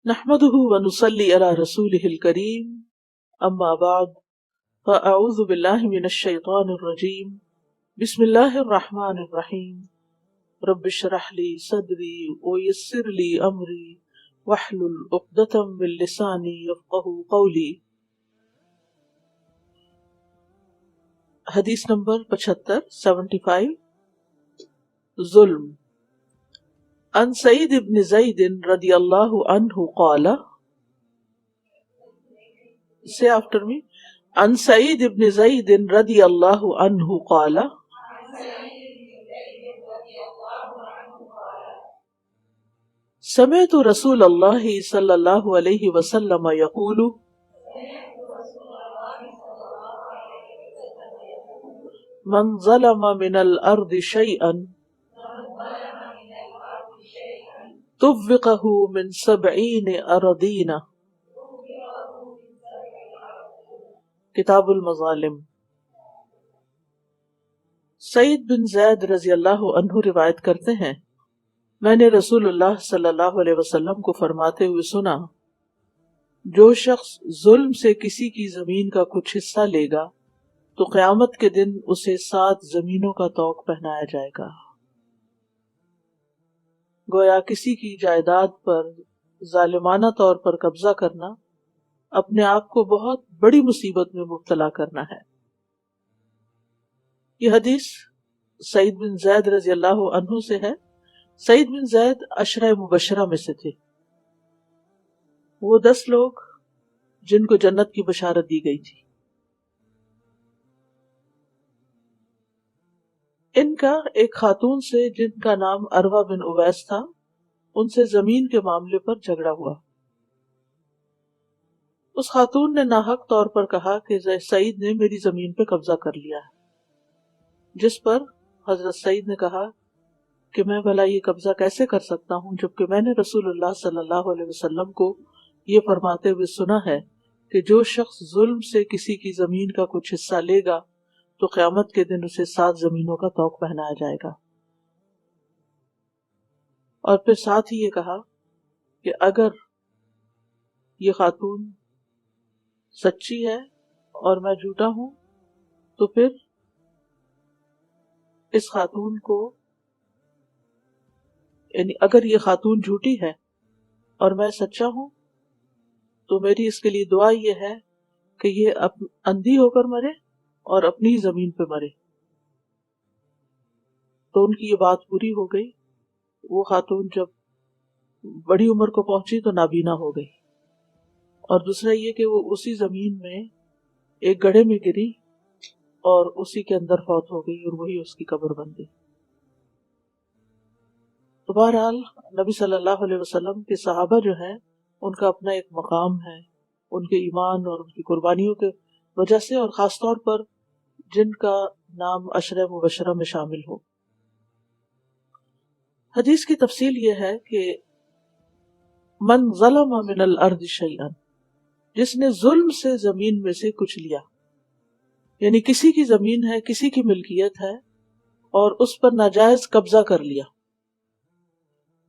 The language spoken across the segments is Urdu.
نحمده ونصلي على رسوله الكريم اما بعد فاعوذ بالله من الشيطان الرجيم بسم الله الرحمن الرحيم رب اشرح لي صدري ويسر لي امري واحلل عقدة من لساني يفقهوا قولي. حدیث نمبر 75 ظلم. عن سعید بن زید رضی اللہ عنہ قال, say after me, عن سعید بن زید رضی اللہ عنہ قال سمعت رسول اللہ صلی اللہ علیہ وسلم یقول من ظلم من الارض شیئا طوقه من 70 اراضین. کتاب المظالم. سعید بن زید رضی اللہ عنہ روایت کرتے ہیں, میں نے رسول اللہ صلی اللہ علیہ وسلم کو فرماتے ہوئے سنا, جو شخص ظلم سے کسی کی زمین کا کچھ حصہ لے گا تو قیامت کے دن اسے 7 زمینوں کا طوق پہنایا جائے گا. گویا کسی کی جائیداد پر ظالمانہ طور پر قبضہ کرنا اپنے آپ کو بہت بڑی مصیبت میں مبتلا کرنا ہے. یہ حدیث سعید بن زید رضی اللہ عنہ سے ہے. سعید بن زید عشرہ مبشرہ میں سے تھے. وہ 10 لوگ جن کو جنت کی بشارت دی گئی تھی. ان کا ایک خاتون سے جن کا نام عروہ بن اویس تھا, ان سے زمین کے معاملے پر جھگڑا ہوا. اس خاتون نے ناحق طور پر کہا کہ سعید نے میری زمین پہ قبضہ کر لیا ہے, جس پر حضرت سعید نے کہا کہ میں بھلا یہ قبضہ کیسے کر سکتا ہوں جبکہ میں نے رسول اللہ صلی اللہ علیہ وسلم کو یہ فرماتے ہوئے سنا ہے کہ جو شخص ظلم سے کسی کی زمین کا کچھ حصہ لے گا تو قیامت کے دن اسے 7 زمینوں کا طوق پہنایا جائے گا. اور پھر ساتھ ہی یہ کہا کہ اگر یہ خاتون سچی ہے اور میں جھوٹا ہوں تو پھر اس خاتون کو, یعنی اگر یہ خاتون جھوٹی ہے اور میں سچا ہوں تو میری اس کے لیے دعا یہ ہے کہ یہ اندھی ہو کر مرے اور اپنی زمین پہ مرے. تو ان کی یہ بات پوری ہو گئی. وہ خاتون جب بڑی عمر کو پہنچی تو نابینا ہو گئی, اور دوسرا یہ کہ وہ اسی زمین میں ایک گڑھے میں گری اور اسی کے اندر فوت ہو گئی اور وہی اس کی قبر بن گئی. تو بہرحال نبی صلی اللہ علیہ وسلم کے صحابہ جو ہیں ان کا اپنا ایک مقام ہے, ان کے ایمان اور ان کی قربانیوں کے وجہ سے, اور خاص طور پر جن کا نام عشرہ مبشرہ میں شامل ہو. حدیث کی تفصیل یہ ہے کہ من ظلم من الارض شیئا, جس نے ظلم سے زمین میں سے کچھ لیا, یعنی کسی کی زمین ہے, کسی کی ملکیت ہے اور اس پر ناجائز قبضہ کر لیا.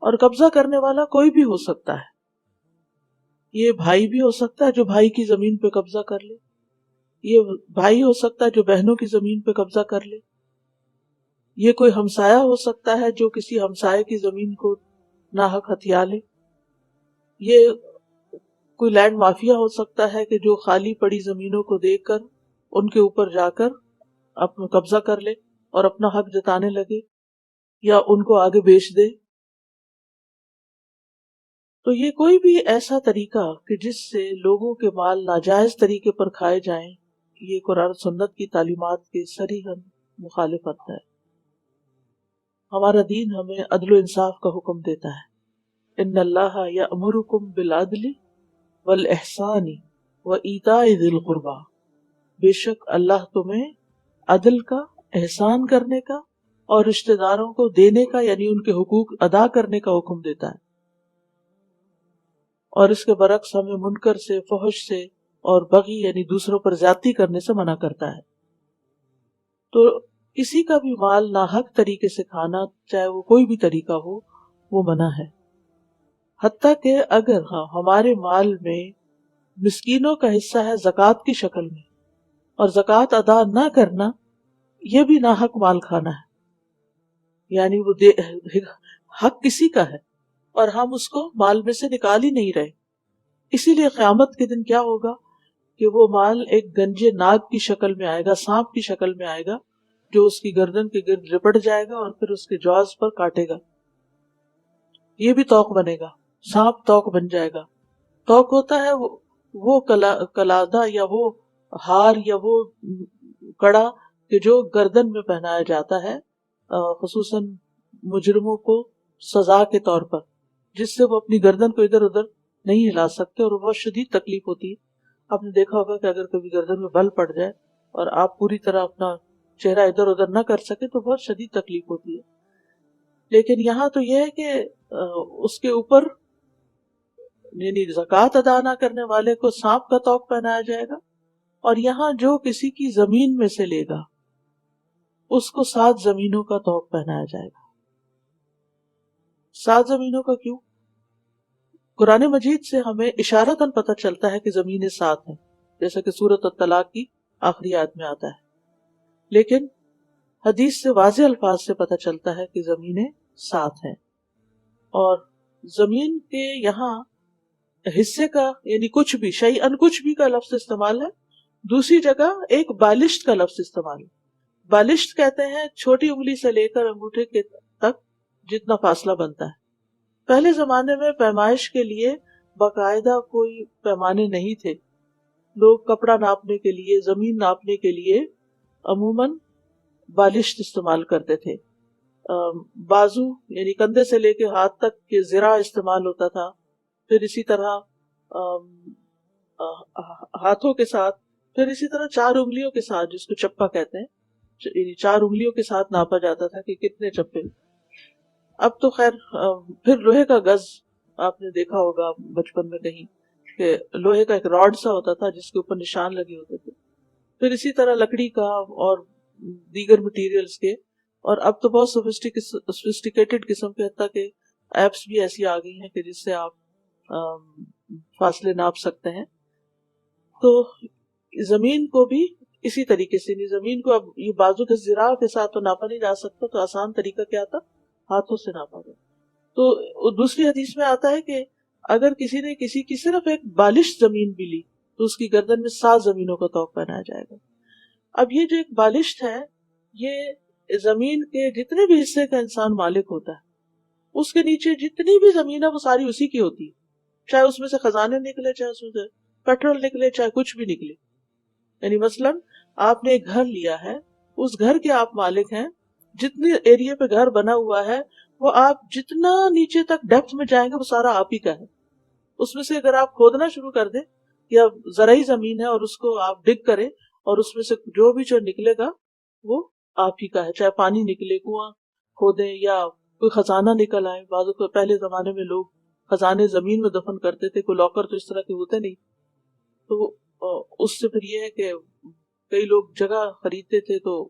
اور قبضہ کرنے والا کوئی بھی ہو سکتا ہے. یہ بھائی بھی ہو سکتا ہے جو بھائی کی زمین پہ قبضہ کر لے, یہ بھائی ہو سکتا ہے جو بہنوں کی زمین پہ قبضہ کر لے, یہ کوئی ہمسایہ ہو سکتا ہے جو کسی ہمسائے کی زمین کو ناحق ہتھیا لے, یہ کوئی لینڈ مافیا ہو سکتا ہے کہ جو خالی پڑی زمینوں کو دیکھ کر ان کے اوپر جا کر اپنا قبضہ کر لے اور اپنا حق جتانے لگے یا ان کو آگے بیچ دے. تو یہ کوئی بھی ایسا طریقہ کہ جس سے لوگوں کے مال ناجائز طریقے پر کھائے جائیں, یہ قرآن سنت کی تعلیمات کے صریحاً مخالفت ہے. ہمارا دین ہمیں عدل و انصاف کا حکم دیتا ہے. ان اللہ یأمرکم بالعدل والاحسان وایتاء ذی القربی, بے شک اللہ تمہیں عدل کا, احسان کرنے کا اور رشتہ داروں کو دینے کا, یعنی ان کے حقوق ادا کرنے کا حکم دیتا ہے, اور اس کے برعکس ہمیں منکر سے, فحش سے اور بغی یعنی دوسروں پر زیادتی کرنے سے منع کرتا ہے. تو کسی کا بھی مال ناحق طریقے سے کھانا, چاہے وہ کوئی بھی طریقہ ہو, وہ منع ہے. حتیٰ کہ اگر ہمارے مال میں مسکینوں کا حصہ ہے زکوٰۃ کی شکل میں، اور زکوٰۃ ادا نہ کرنا یہ بھی ناحق مال کھانا ہے، یعنی وہ حق کسی کا ہے اور ہم اس کو مال میں سے نکال ہی نہیں رہے۔ اسی لیے قیامت کے دن کیا ہوگا کہ وہ مال ایک گنجے ناگ کی شکل میں آئے گا، سانپ کی شکل میں آئے گا، جو اس کی گردن کے گرد لپٹ جائے گا اور پھر اس کے جوز پر کاٹے گا۔ یہ بھی توق بنے گا، سانپ توق بن جائے گا۔ توق ہوتا ہے وہ کلادہ یا وہ ہار یا وہ کڑا کہ جو گردن میں پہنایا جاتا ہے، خصوصاً مجرموں کو سزا کے طور پر، جس سے وہ اپنی گردن کو ادھر ادھر نہیں ہلا سکتے اور بہت شدید تکلیف ہوتی ہے۔ آپ نے دیکھا ہوگا کہ اگر کبھی گردن میں بل پڑ جائے اور آپ پوری طرح اپنا چہرہ ادھر ادھر نہ کر سکے تو بہت شدید تکلیف ہوتی ہے۔ لیکن یہاں تو یہ ہے کہ اس کے اوپر یعنی زکوٰۃ ادا نہ کرنے والے کو سانپ کا توق پہنایا جائے گا، اور یہاں جو کسی کی زمین میں سے لے گا اس کو 7 زمینوں کا توق پہنایا جائے گا۔ 7 زمینوں کا کیوں؟ قرآن مجید سے ہمیں اشارتاً پتہ چلتا ہے کہ زمینیں 7 ہیں، جیسا کہ سورۃ الطلاق کی آخری آیت میں آتا ہے، لیکن حدیث سے واضح الفاظ سے پتہ چلتا ہے کہ زمینیں 7 ہیں۔ اور زمین کے یہاں حصے کا یعنی کچھ بھی، شیئن کچھ بھی کا لفظ استعمال ہے، دوسری جگہ ایک بالشت کا لفظ استعمال ہے۔ بالشت کہتے ہیں چھوٹی انگلی سے لے کر انگوٹھے کے تک جتنا فاصلہ بنتا ہے۔ پہلے زمانے میں پیمائش کے لیے باقاعدہ کوئی پیمانے نہیں تھے، لوگ کپڑا ناپنے کے لیے، زمین ناپنے کے لیے عموماً بالشت استعمال کرتے تھے۔ بازو یعنی کندھے سے لے کے ہاتھ تک کے ذراع استعمال ہوتا تھا، پھر اسی طرح ہاتھوں کے ساتھ، پھر اسی طرح 4 انگلیوں کے ساتھ، جس کو چپا کہتے ہیں، یعنی 4 انگلیوں کے ساتھ ناپا جاتا تھا کہ کتنے چپے۔ اب تو خیر پھر لوہے کا گز آپ نے دیکھا ہوگا بچپن میں کہیں کہ لوہے کا ایک راڈ سا ہوتا تھا جس کے اوپر نشان لگے ہوتے تھے، پھر اسی طرح لکڑی کا اور دیگر مٹیریلز کے، اور اب تو بہت سوفسٹیکیٹڈ قسم کے، حتیٰ کہ ایپس بھی ایسی آ گئی ہیں کہ جس سے آپ فاصلے ناپ سکتے ہیں۔ تو زمین کو بھی اسی طریقے سے، زمین کو اب یہ بازو کے ذراع کے ساتھ تو ناپا نہیں جا سکتا، تو آسان طریقہ کیا تھا؟ ہاتھوں سے ناپا گیا۔ تو دوسری حدیث میں آتا ہے کہ اگر کسی نے کسی کی صرف ایک بالشت زمین بھی لی تو اس کی گردن میں 7 زمینوں کا توق پہنایا جائے گا۔ اب یہ جو ایک بالشت ہے، یہ زمین کے جتنے بھی حصے کا انسان مالک ہوتا ہے، اس کے نیچے جتنی بھی زمین ہے وہ ساری اسی کی ہوتی ہے، چاہے اس میں سے خزانے نکلے، چاہے اس میں سے پیٹرول نکلے، چاہے کچھ بھی نکلے۔ یعنی مثلا آپ نے ایک گھر لیا ہے، اس گھر کے آپ مالک ہیں، جتنے ایریا پہ گھر بنا ہوا ہے وہ آپ جتنا نیچے تک ڈیپتھ میں جائیں گے وہ سارا آپ ہی کا ہے۔ اس میں سے اگر آپ کھودنا شروع کر دیں یا زرعی زمین ہے اور اس کو آپ ڈگ کریں اور اس میں سے جو بھی جو نکلے گا وہ آپ ہی کا ہے، چاہے پانی نکلے، کنواں کھودیں یا کوئی خزانہ نکل آئے۔ بعضوں کو پہلے زمانے میں لوگ خزانے زمین میں دفن کرتے تھے، کوئی لاکر تو اس طرح کے ہوتے نہیں، تو اس سے پھر یہ ہے کہ کئی لوگ جگہ خریدتے تھے تو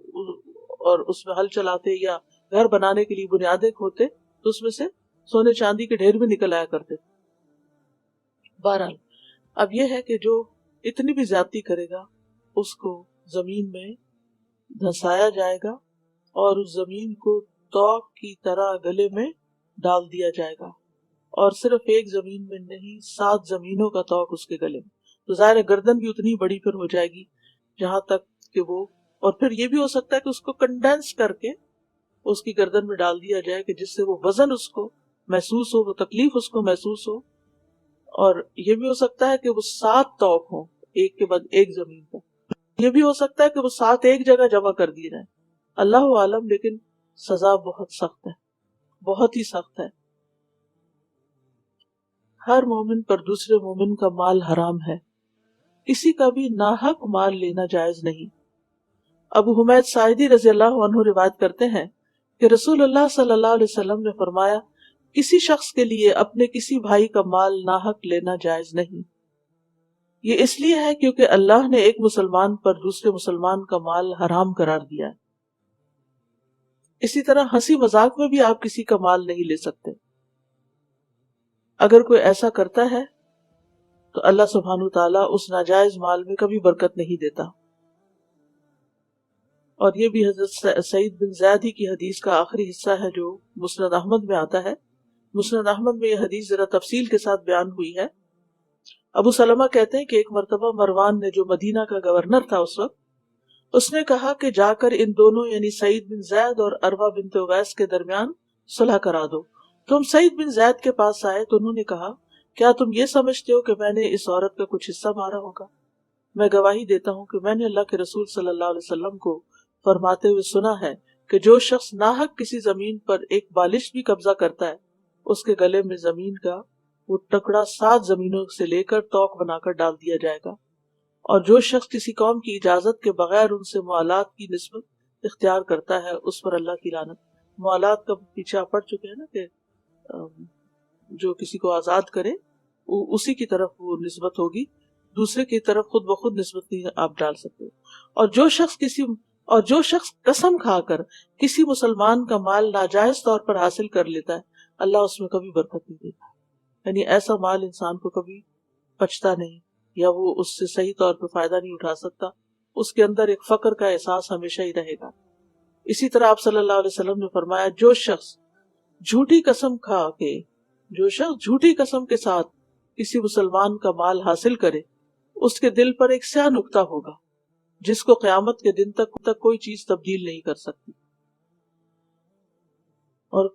اور اس میں ہل چلاتے یا گھر بنانے کے لیے بنیادیں کھودتے تو اس میں سے سونے چاندی کے ڈھیر بھی نکل آیا کرتے تھے۔ بہرحال اب یہ ہے کہ جو اتنی بھی زیادتی کرے گا اس کو زمین میں دھنسایا جائے گا اور اس زمین کو توق کی طرح گلے میں ڈال دیا جائے گا، اور صرف ایک زمین میں نہیں 7 زمینوں کا توق اس کے گلے میں۔ تو ظاہر گردن بھی اتنی بڑی پھر ہو جائے گی جہاں تک کہ وہ، اور پھر یہ بھی ہو سکتا ہے کہ اس کو کنڈینس کر کے اس کی گردن میں ڈال دیا جائے کہ جس سے وہ وزن اس کو محسوس ہو، وہ تکلیف اس کو محسوس ہو، اور یہ بھی ہو سکتا ہے کہ وہ 7 توق ہوں ایک کے بعد ایک زمین پر، یہ بھی ہو سکتا ہے کہ وہ 7 ایک جگہ جمع کر دیے جائیں، اللہ عالم، لیکن سزا بہت سخت ہے، بہت ہی سخت ہے۔ ہر مومن پر دوسرے مومن کا مال حرام ہے، کسی کا بھی ناحق مال لینا جائز نہیں۔ ابو حمید ساعدی رضی اللہ عنہ روایت کرتے ہیں کہ رسول اللہ صلی اللہ علیہ وسلم نے فرمایا، کسی شخص کے لیے اپنے کسی بھائی کا مال ناحق لینا جائز نہیں۔ یہ اس لیے ہے کیونکہ اللہ نے ایک مسلمان پر دوسرے مسلمان کا مال حرام قرار دیا ہے۔ اسی طرح ہنسی مذاق میں بھی آپ کسی کا مال نہیں لے سکتے۔ اگر کوئی ایسا کرتا ہے تو اللہ سبحانہ تعالیٰ اس ناجائز مال میں کبھی برکت نہیں دیتا. اور یہ بھی حضرت سعید بن زید ہی کی حدیث کا آخری حصہ ہے جو مسند احمد میں آتا ہے. مسند احمد میں یہ حدیث ذرا تفصیل کے ساتھ بیان ہوئی ہے. ابو سلمہ کہتے ہیں کہ ایک مرتبہ مروان نے جو مدینہ کا گورنر تھا اس وقت، اس نے کہا کہ جا کر ان دونوں یعنی سعید بن زید اور عروہ بنت اویس کے درمیان صلح کرا دو. تو ہم سعید بن زید کے پاس آئے تو انہوں نے کہا کیا تم یہ سمجھتے ہو کہ میں نے اس عورت کا کچھ حصہ مارا ہوگا؟ میں گواہی دیتا ہوں کہ میں نے اللہ کے رسول صلی اللہ علیہ وسلم کو فرماتے ہوئے سنا ہے کہ جو شخص ناحق کسی زمین پر ایک بالش بھی قبضہ کرتا ہے اس کے گلے میں زمین کا وہ ٹکڑا 7 زمینوں سے لے کر توق بنا کر ڈال دیا جائے گا، اور جو شخص کسی قوم کی اجازت کے بغیر ان سے موالات کی نسبت اختیار کرتا ہے اس پر اللہ کی لعنت. موالات کا پیچھے آپ پڑھ چکے ہیں نا کہ جو کسی کو آزاد کرے اسی کی طرف وہ نسبت ہوگی، دوسرے کی طرف خود بخود نسبت نہیں آپ ڈال سکتے. اور جو شخص قسم کھا کر کسی مسلمان کا مال ناجائز طور پر حاصل کر لیتا ہے اللہ اس میں کبھی برکت نہیں دیتا. یعنی ایسا مال انسان کو کبھی پچتا نہیں یا وہ اس سے صحیح طور پر فائدہ نہیں اٹھا سکتا، اس کے اندر ایک فقر کا احساس ہمیشہ ہی رہے گا. اسی طرح آپ صلی اللہ علیہ وسلم نے فرمایا جو شخص جھوٹی قسم کے ساتھ کسی مسلمان کا مال حاصل کرے اس کے دل پر ایک سیاہ نقطہ ہوگا جس کو قیامت کے دن تک کوئی چیز تبدیل نہیں کر سکتی. اور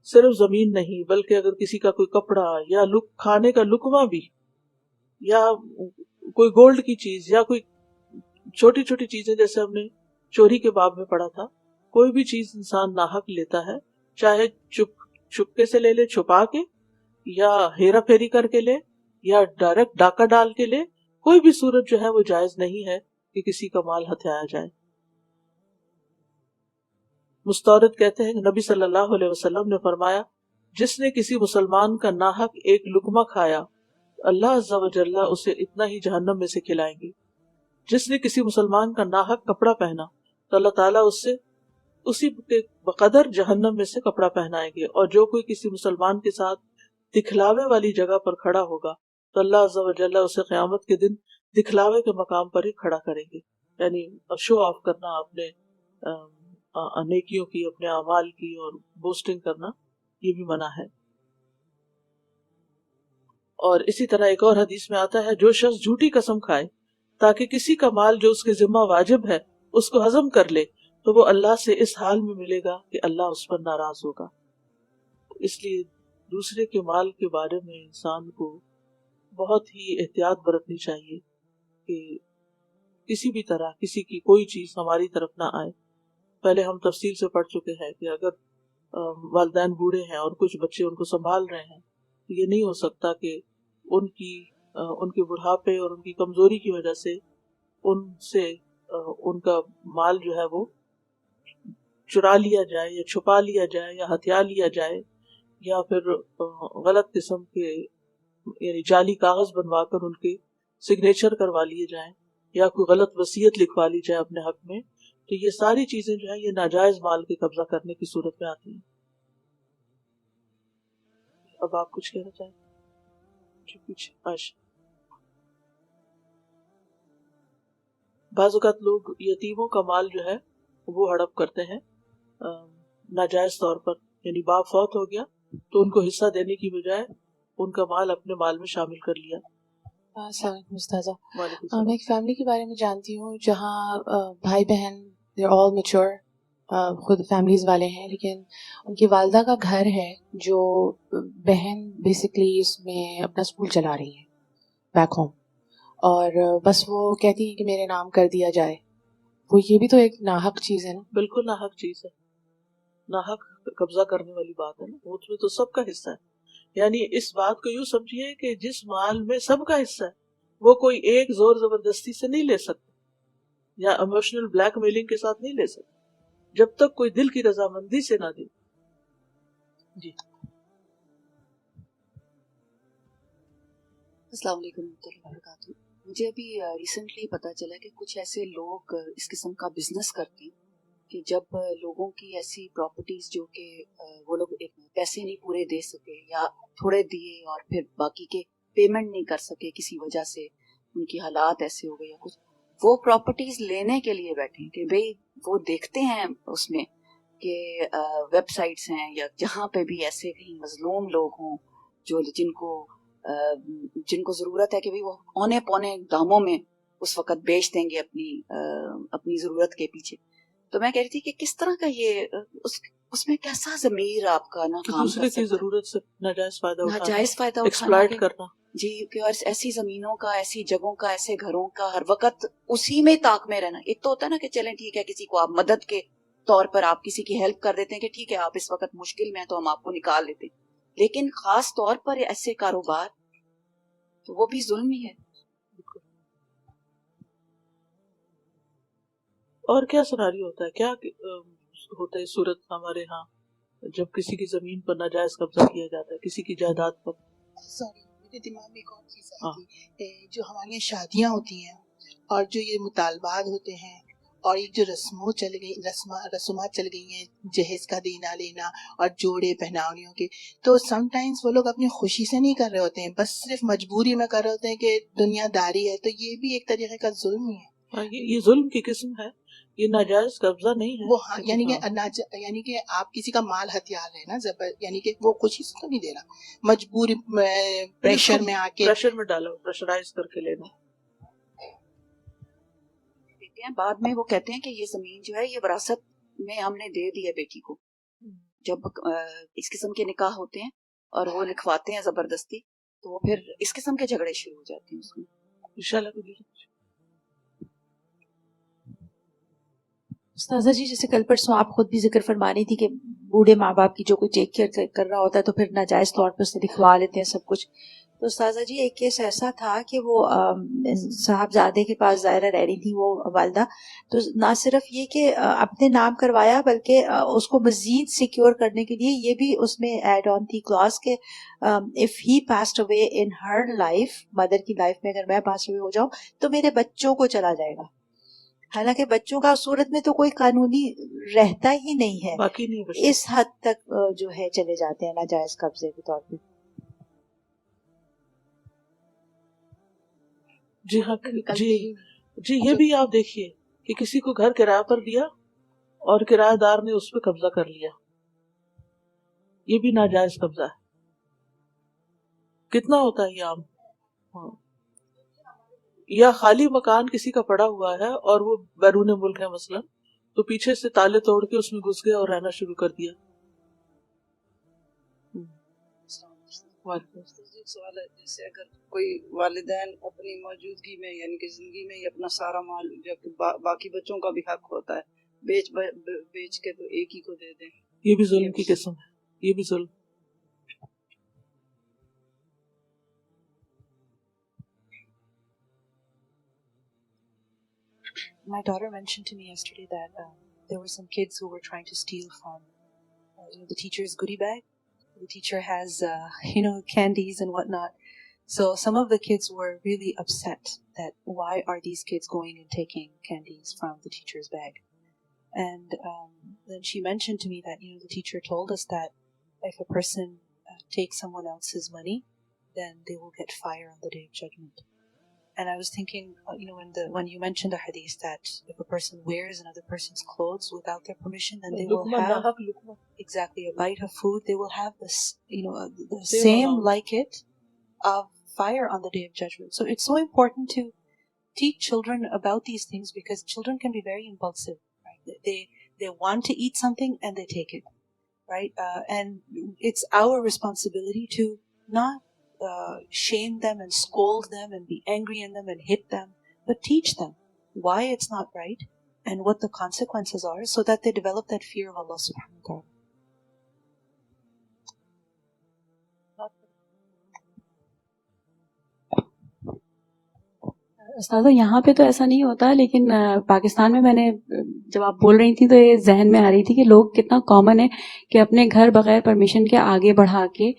صرف زمین نہیں بلکہ اگر کسی کا کوئی کپڑا یا کھانے کا لقمہ بھی یا کوئی گولڈ کی چیز یا کوئی چھوٹی چھوٹی چیزیں جیسے ہم نے چوری کے باب میں پڑھا تھا، کوئی بھی چیز انسان ناحق لیتا ہے چاہے چپکے سے لے لے چھپا کے یا ہیرا پھیری کر کے لے یا ڈائریکٹ ڈاکہ ڈال کے لے، کوئی بھی صورت جو ہے وہ جائز نہیں ہے کہ کسی کا مال ہتھیایا جائے. مستورد کہتے ہیں کہ نبی صلی اللہ علیہ وسلم نے فرمایا جس نے کسی مسلمان کا ناحق ایک لقمہ کھایا اللہ عز و جل اسے اتنا ہی جہنم میں سے کھلائیں گے. جس نے کسی مسلمان کا ناحق کپڑا پہنا تو اللہ تعالیٰ اس سے اسی کے بقدر جہنم میں سے کپڑا پہنائیں گے. اور جو کوئی کسی مسلمان کے ساتھ دکھلاوے والی جگہ پر کھڑا ہوگا تو اللہ عز و جل اسے قیامت کے دن دکھلاوے کے مقام پر ہی کھڑا کریں گے. یعنی شو آف کرنا اپنے نیکیوں کی، اپنے اعمال کی اور بوسٹنگ کرنا یہ بھی منع ہے. اور اسی طرح ایک اور حدیث میں آتا ہے جو شخص جھوٹی قسم کھائے تاکہ کسی کا مال جو اس کے ذمہ واجب ہے اس کو ہضم کر لے تو وہ اللہ سے اس حال میں ملے گا کہ اللہ اس پر ناراض ہوگا. اس لیے دوسرے کے مال کے بارے میں انسان کو بہت ہی احتیاط برتنی چاہیے کہ کسی بھی طرح کسی کی کوئی چیز ہماری طرف نہ آئے. پہلے ہم تفصیل سے پڑھ چکے ہیں کہ اگر والدین بوڑھے ہیں اور کچھ بچے ان کو سنبھال رہے ہیں تو یہ نہیں ہو سکتا کہ ان کے بڑھاپے اور ان کی کمزوری کی وجہ سے ان کا مال جو ہے وہ چرا لیا جائے یا چھپا لیا جائے یا ہتھیا لیا جائے یا پھر غلط قسم کے یعنی جعلی کاغذ بنوا کر ان کے سگنیچر کروا لیے جائیں یا کوئی غلط وصیت لکھوا لی جائے اپنے حق میں. تو یہ ساری چیزیں جو ہے یہ ناجائز مال کے قبضہ کرنے کی صورت میں آتی ہیں. اب آپ کچھ کہنا چاہیں؟ بعض اوقات لوگ یتیموں کا مال جو ہے وہ ہڑپ کرتے ہیں ناجائز طور پر. یعنی باپ فوت ہو گیا تو ان کو حصہ دینے کی بجائے ان کا مال اپنے مال میں شامل کر لیا. السلام علیکم استاذہ. میں ایک فیملی کے بارے میں جانتی ہوں جہاں بھائی بہن they're all mature، خود فیملیز والے ہیں، لیکن ان کی والدہ کا گھر ہے جو بہن بیسکلی اس میں اپنا اسکول چلا رہی ہے بیک ہوم، اور بس وہ کہتی ہیں کہ میرے نام کر دیا جائے. وہ یہ بھی تو ایک ناحق چیز ہے نا؟ بالکل ناحق چیز ہے، ناحق قبضہ کرنے والی بات ہے نا. اس میں تو سب کا حصہ ہے. یعنی اس بات کو یوں سمجھیے کہ جس مال میں سب کا حصہ ہے وہ کوئی ایک زور زبردستی سے نہیں لے سکتا یا ایموشنل بلیک میلنگ کے ساتھ نہیں لے سکتا جب تک کوئی دل کی رضامندی سے نہ دے. جی السلام علیکم ورحمۃ اللہ وبرکاتہ. مجھے ابھی ریسنٹلی پتہ چلا کہ کچھ ایسے لوگ اس قسم کا بزنس کرتے ہیں کہ جب لوگوں کی ایسی پراپرٹیز جو کہ وہ لوگ پیسے نہیں پورے دے سکے یا تھوڑے دیے اور پھر باقی کے پیمنٹ نہیں کر سکے کسی وجہ سے، ان کی حالات ایسے ہو گئے یا کچھ، وہ پراپرٹیز لینے کے لیے بیٹھے کہ بھئی وہ دیکھتے ہیں اس میں کہ ویب سائٹس ہیں یا جہاں پہ بھی ایسے کہیں مظلوم لوگ ہوں جو جن کو ضرورت ہے کہ بھئی وہ اونے پونے داموں میں اس وقت بیچ دیں گے اپنی ضرورت کے پیچھے. تو میں کہہ رہی تھی کہ کس طرح کا یہ اس میں کیسا ضمیر آپ کا نا کام دوسرے کی ضرورت سے ناجائز فائدہ اٹھانا کرنا جی، کہ اور ایسی زمینوں کا، ایسی جگہوں کا، ایسے گھروں کا ہر وقت اسی میں طاق میں رہنا. ایک تو ہوتا ہے نا کہ چلیں ٹھیک ہے کسی کو آپ مدد کے طور پر آپ کسی کی ہیلپ کر دیتے ہیں کہ ٹھیک ہے آپ اس وقت مشکل میں ہیں تو ہم آپ کو نکال لیتے ہیں، لیکن خاص طور پر ایسے کاروبار تو وہ بھی ظلم ہی ہے. اور کیا سناریو ہوتا ہے، کیا ہوتا ہے صورت ہمارے ہاں جب کسی کی زمین پر ناجائز قبضہ کیا جاتا ہے، کسی کی جائیداد پر؟ سوری، میرے دماغ میں ایک اور چیز آئی تھی، جو ہمارے یہاں شادیاں ہوتی ہیں اور جو یہ مطالبات ہوتے ہیں اور یہ جو رسومات چل گئی ہیں، جہیز کا دینا لینا اور جوڑے پہناویوں کے، تو سم ٹائمز وہ لوگ اپنی خوشی سے نہیں کر رہے ہوتے ہیں، بس صرف مجبوری میں کر رہے ہوتے ہیں کہ دنیا داری ہے. تو یہ بھی ایک طریقے کا ظلم ہی ہے. یہ ظلم کی قسم ہے، یہ ناجائز قبضہ نہیں ہے. وہ یعنی کہ آپ کسی کا مال ہتھیار ہے نا، یعنی کہ وہ خوشی سے تو نہیں دے رہا، مجبوری پریشر میں آ کے، پریشر میں ڈالو، پریشرائز کر کے لینا. بعد میں وہ کہتے ہیں کہ یہ زمین جو ہے یہ وراثت میں ہم نے دے دی ہے بیٹی کو. جب اس قسم کے نکاح ہوتے ہیں اور وہ لکھواتے ہیں زبردستی تو وہ پھر اس قسم کے جھگڑے شروع ہو جاتے ہیں اس میں. استاذہ جی، جیسے کل پرسوں آپ خود بھی ذکر فرما رہی تھی کہ بوڑھے ماں باپ کی جو کوئی ٹیک کیئر کر رہا ہوتا ہے تو پھر ناجائز طور پہ اسے لکھوا لیتے ہیں سب کچھ. تو استاذہ جی ایک کیس ایسا تھا کہ وہ صاحبزادے کے پاس ظاہرہ رہ رہی تھی وہ والدہ، تو نہ صرف یہ کہ اپنے نام کروایا بلکہ اس کو مزید سیکیور کرنے کے لیے یہ بھی اس میں ایڈ آن تھی کلاس کہ if he passed away in her life، mother کی لائف میں اگر میں پاس اوے ہو جاؤں تو میرے بچوں کو چلا جائے گا. حالانکہ بچوں کا صورت میں تو کوئی قانونی رہتا ہی نہیں ہے، باقی نہیں اس حد تک جو ہے چلے جاتے ہیں ناجائز قبضے کے طور پہ. جی ہاں جی یہ بھی آپ دیکھیے کہ کسی کو گھر کرایہ پر دیا اور کرایہ دار نے اس پہ قبضہ کر لیا، یہ بھی ناجائز قبضہ ہے. کتنا ہوتا ہے یہ عام. یا خالی مکان کسی کا پڑا ہوا ہے اور وہ بیرون ملک ہے مثلا، تو پیچھے سے تالے توڑ کے اس میں گھس گیا اور رہنا شروع کر دیا. سوال ہے، جیسے اگر کوئی والدین اپنی موجودگی میں یعنی کہ زندگی میں اپنا سارا مال جبکہ باقی بچوں کا بھی حق ہوتا ہے بیچ کے تو ایک ہی کو دے دیں، یہ بھی ظلم کی قسم ہے، یہ بھی ظلم. My daughter mentioned to me yesterday that there were some kids who were trying to steal from the teacher's goodie bag. The teacher has candies and whatnot. So some of the kids were really upset that why are these kids going and taking candies from the teacher's bag. And then she mentioned to me that the teacher told us that if a person takes someone else's money, then they will get fire on the day of judgment. And I was thinking, when you mentioned the hadith that if a person wears another person's clothes without their permission, then they will have exactly a bite of food. They will have this, the same like it of fire on the day of judgment. So it's so important to teach children about these things because children can be very impulsive. Right? They want to eat something and they take it, right? And it's our responsibility to not shame them and scold them and be angry in them and hit them, but teach them why it's not right and what the consequences are so that they develop that fear of Allah subhanahu wa ta'ala. استاذہ یہاں پہ تو ایسا نہیں ہوتا، لیکن پاکستان میں نے جب آپ بول رہی تھی تو یہ ذہن میں آ رہی تھی کہ لوگ کتنا کامن ہے کہ اپنے گھر بغیر پرمیشن کے آگے بڑھا کے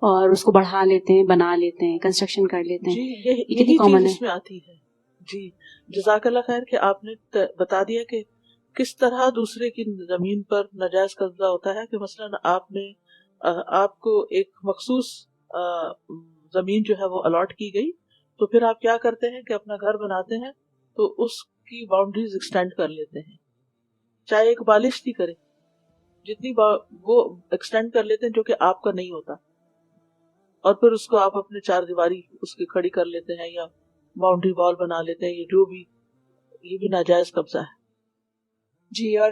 اور اس کو بڑھا لیتے ہیں، بنا لیتے ہیں، کنسٹرکشن کر لیتے ہیں. یہ کتنی کامن ہے. اس میں آتی ہے. جی جزاک اللہ خیر کہ آپ نے بتا دیا کہ کس طرح دوسرے کی زمین پر ناجائز قبضہ ہوتا ہے کہ مثلاً آپ کو ایک مخصوص زمین جو ہے وہ الاٹ کی گئی، تو پھر آپ کیا کرتے ہیں کہ اپنا گھر بناتے ہیں تو اس کی باؤنڈریز ایکسٹینڈ کر لیتے ہیں، چاہے ایک بالش بھی کرے، جتنی وہ ایکسٹینڈ کر لیتے ہیں جو کہ آپ کا نہیں ہوتا، اور پھر اس کو آپ اپنے چار دیواری اس کی کھڑی کر لیتے ہیں یا باؤنڈری وال بنا لیتے ہیں، یہ بھی ناجائز قبضہ ہے. جی. اور